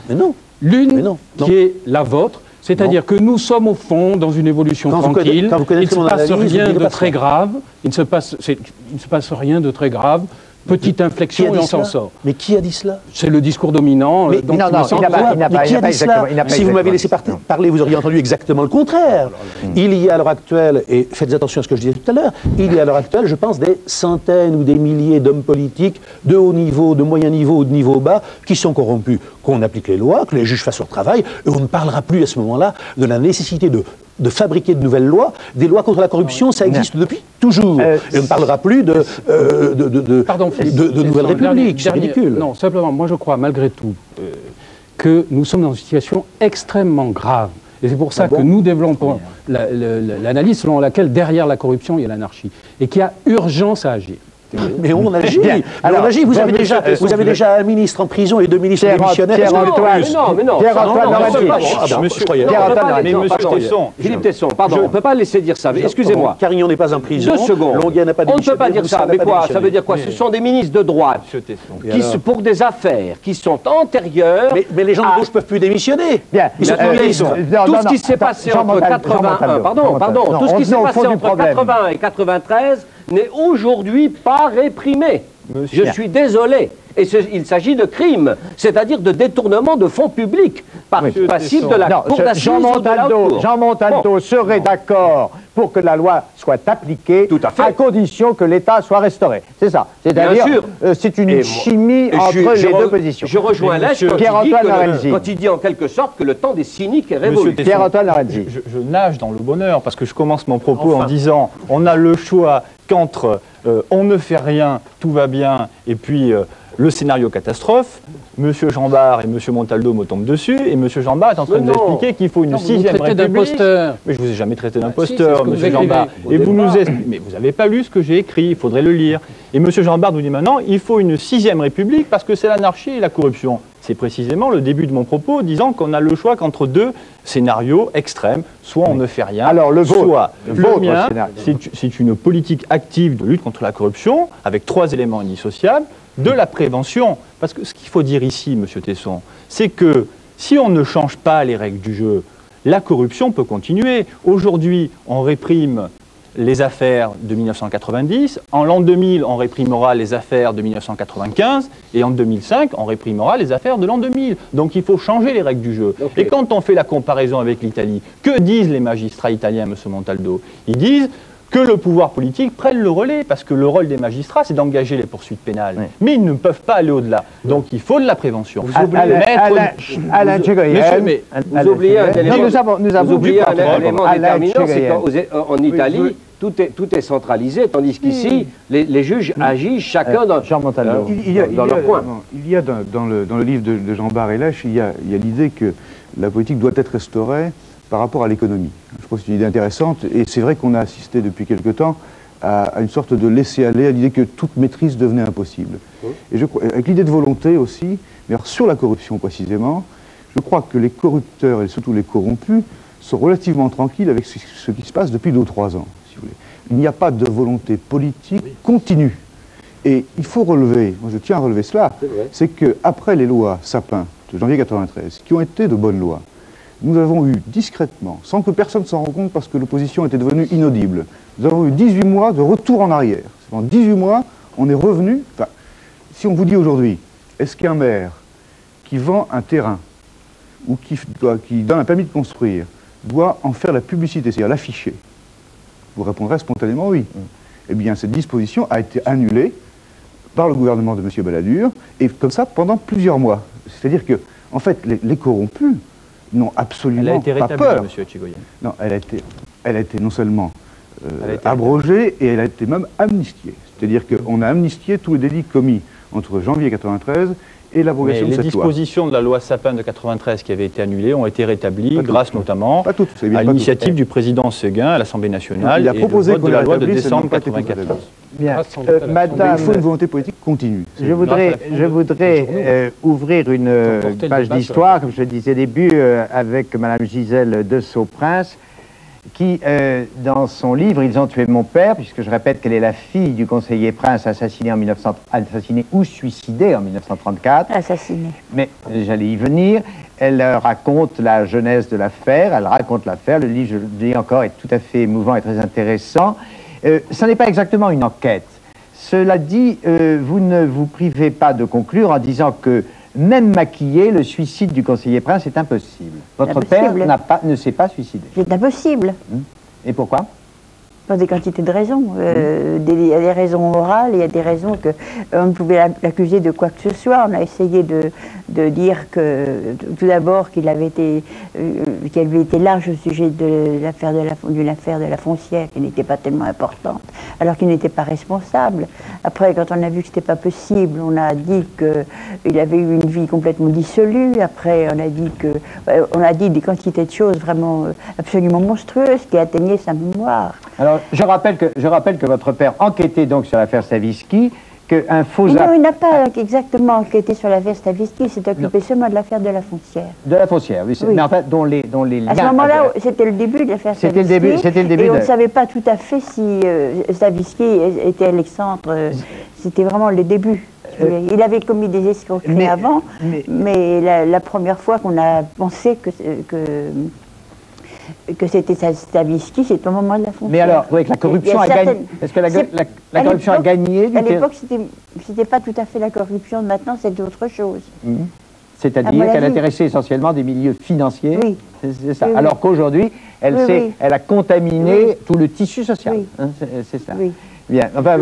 L'une qui est la vôtre, c'est-à-dire que nous sommes au fond dans une évolution tranquille. Il ne se passe rien de très grave. Il ne se passe rien de très grave. Petite inflexion et on s'en sort. Mais qui a dit cela? C'est le discours dominant. Mais qui a dit cela? Si vous m'avez laissé parler, vous auriez entendu exactement le contraire. Il y a à l'heure actuelle, et faites attention à ce que je disais tout à l'heure, il y a à l'heure actuelle, je pense, des centaines ou des milliers d'hommes politiques de haut niveau, de moyen niveau ou de niveau bas qui sont corrompus. Qu'on applique les lois, que les juges fassent leur travail, et on ne parlera plus à ce moment-là de la nécessité de fabriquer de nouvelles lois. Des lois contre la corruption, ça existe depuis toujours. Et on ne parlera plus de nouvelles républiques. C'est ridicule. Non, simplement, moi je crois malgré tout que nous sommes dans une situation extrêmement grave. Et c'est pour ça que nous développons l'analyse selon laquelle derrière la corruption, il y a l'anarchie. Et qu'il y a urgence à agir. Mais on agit. Alors, on agit. Vous avez déjà un ministre en prison et 2 ministres démissionnaires. Philippe Tesson, pardon, on ne peut pas laisser dire ça. Excusez-moi. Carignan n'est pas en prison. 2 secondes. Longuet n'a pas on ne peut pas dire ça. Mais quoi? Ça veut dire quoi? Ce sont des ministres de droite qui, pour des affaires qui sont antérieures. Mais les gens de gauche ne peuvent plus démissionner. Bien. Tout ce qui s'est passé entre 81, pardon, tout ce qui s'est passé entre 80 et 93 n'est aujourd'hui pas réprimé. Je suis désolé. Et il s'agit de crimes, c'est-à-dire de détournement de fonds publics, passible de la cour d'assises ou de la haute cour. Jean Montalto serait d'accord pour que la loi soit appliquée, à condition que l'État soit restauré. C'est ça. C'est-à-dire, c'est une chimie entre les deux positions. Je rejoins Lèche quand il dit en quelque sorte que le temps des cyniques est révolu. Pierre-Antoine Lorenzi. Je nage dans le bonheur parce que je commence mon propos en disant on a le choix qu'entre on ne fait rien, tout va bien, et puis le scénario catastrophe. Monsieur Jean Bart et Monsieur Montaldo me tombent dessus, et Monsieur Jean Bart est en train de nous expliquer qu'il faut une 6e République. Mais je vous ai jamais traité d'imposteur, Monsieur Jean Bart. Et vous nous mais vous n'avez pas lu ce que j'ai écrit, il faudrait le lire. Et Monsieur Jean Bart vous dit maintenant, il faut une 6e République parce que c'est l'anarchie et la corruption. C'est précisément le début de mon propos, disant qu'on a le choix qu'entre 2 scénarios extrêmes. Soit on ne fait rien, soit le mien, c'est une politique active de lutte contre la corruption, avec 3 éléments indissociables. De la prévention. Parce que ce qu'il faut dire ici, Monsieur Tesson, c'est que si on ne change pas les règles du jeu, la corruption peut continuer. Aujourd'hui, on réprime les affaires de 1990, en l'an 2000, on réprimera les affaires de 1995, et en 2005, on réprimera les affaires de l'an 2000. Donc il faut changer les règles du jeu. Et quand on fait la comparaison avec l'Italie, que disent les magistrats italiens, Monsieur Montaldo? Ils disent que le pouvoir politique prenne le relais, parce que le rôle des magistrats, c'est d'engager les poursuites pénales. Oui. Mais ils ne peuvent pas aller au-delà. Donc il faut de la prévention. Vous oubliez vous oubliez un élément déterminant, c'est qu'en Italie, tout est centralisé, tandis qu'ici, les juges agissent chacun dans leur coin. Il y a dans le livre de Jean Bart et Lèche, il y a l'idée que la politique doit être restaurée par rapport à l'économie. Je pense que c'est une idée intéressante, et c'est vrai qu'on a assisté depuis quelque temps à une sorte de laisser-aller, à l'idée que toute maîtrise devenait impossible. Et je crois, avec l'idée de volonté aussi, mais alors sur la corruption précisément, je crois que les corrupteurs, et surtout les corrompus, sont relativement tranquilles avec ce qui se passe depuis 2 ou 3 ans, si vous voulez. Il n'y a pas de volonté politique continue. Et il faut relever, moi je tiens à relever cela, c'est qu'après les lois Sapin de janvier 93, qui ont été de bonnes lois, nous avons eu discrètement, sans que personne s'en rende compte parce que l'opposition était devenue inaudible, nous avons eu 18 mois de retour en arrière. Pendant 18 mois, on est revenu. Enfin, si on vous dit aujourd'hui, est-ce qu'un maire qui vend un terrain ou qui donne un permis de construire doit en faire la publicité, c'est-à-dire l'afficher? Vous répondrez spontanément oui. Eh bien, cette disposition a été annulée par le gouvernement de M. Balladur, et comme ça pendant plusieurs mois. C'est-à-dire que, en fait, les corrompus n'ont absolument pas peur. Monsieur Etchegoyen. Non, elle a été non seulement abrogée, et elle a été même amnistiée. C'est-à-dire qu'on a amnistié tous les délits commis entre janvier 93 et l'abrogation de cette loi. Les dispositions de la loi Sapin de 93 qui avaient été annulées ont été rétablies grâce notamment à l'initiative du président Séguin à l'Assemblée nationale. Il a proposé et le vote de la loi de décembre 94. Bien. Madame, il faut une volonté politique continue. Je voudrais ouvrir une page d'histoire, comme je le disais au début, avec Madame Gisèle de Sauprince, qui, dans son livre « Ils ont tué mon père », puisque je répète qu'elle est la fille du conseiller Prince assassiné ou suicidé en 1934. Assassiné. Mais j'allais y venir. Elle raconte la genèse de l'affaire, elle raconte l'affaire. Le livre, je le dis encore, est tout à fait émouvant et très intéressant. Ce n'est pas exactement une enquête. Cela dit, vous ne vous privez pas de conclure en disant que, même maquillé, le suicide du conseiller Prince est impossible. Votre père ne s'est pas suicidé. C'est impossible. Et pourquoi? Pour des quantités de raisons. Il y a des raisons morales, il y a des raisons qu'on ne pouvait l'accuser de quoi que ce soit. On a essayé de dire que, tout d'abord, qu'il avait été large au sujet de l'affaire de la foncière, qui n'était pas tellement importante, alors qu'il n'était pas responsable. Après, quand on a vu que ce n'était pas possible, on a dit qu'il avait eu une vie complètement dissolue. Après, on a dit des quantités de choses vraiment absolument monstrueuses qui atteignaient sa mémoire. Alors, Alors, je rappelle que votre père enquêtait donc sur l'affaire Stavisky, qu'un faux... Non, il n'a pas exactement enquêté sur l'affaire Stavisky, il s'est occupé seulement de l'affaire de la foncière. De la foncière, oui. Mais en fait, dont les liens... À ce moment-là, c'était le début de l'affaire Stavisky. C'était le début. Et on ne savait pas tout à fait si Stavisky était Alexandre. C'était vraiment les débuts. Il avait commis des escroqueries avant, mais la première fois qu'on a pensé que c'était Stavisky, c'est au moment de la foncière. Mais alors, oui, que la corruption a gagné. Est-ce que la corruption a gagné? À l'époque, c'était pas tout à fait la corruption de maintenant, c'était autre chose. C'est-à-dire qu'elle intéressait essentiellement des milieux financiers. Oui. C'est ça. Alors qu'aujourd'hui, elle a contaminé tout le tissu social. Hein, c'est ça. Oui. Bien. Enfin,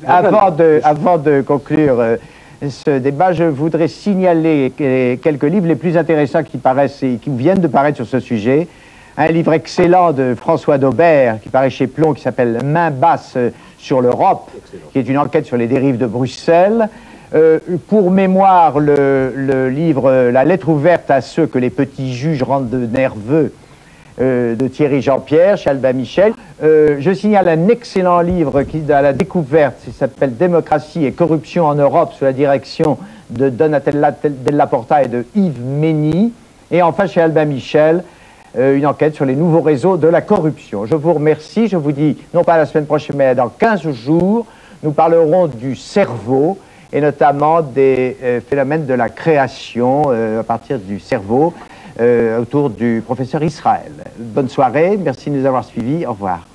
avant de conclure ce débat, je voudrais signaler quelques livres les plus intéressants qui paraissent et qui viennent de paraître sur ce sujet. Un livre excellent de François Daubert qui paraît chez Plon, qui s'appelle « Main basse sur l'Europe », qui est une enquête sur les dérives de Bruxelles. Pour mémoire, le livre « La lettre ouverte à ceux que les petits juges rendent nerveux » de Thierry Jean-Pierre, chez Albin Michel. Je signale un excellent livre qui à la découverte, qui s'appelle « Démocratie et corruption en Europe » sous la direction de Donatella Della Porta et de Yves Mény. Et enfin, chez Albin Michel, une enquête sur les nouveaux réseaux de la corruption. Je vous remercie, je vous dis, non pas la semaine prochaine, mais dans 15 jours, nous parlerons du cerveau et notamment des phénomènes de la création à partir du cerveau autour du professeur Israël. Bonne soirée, merci de nous avoir suivis, au revoir.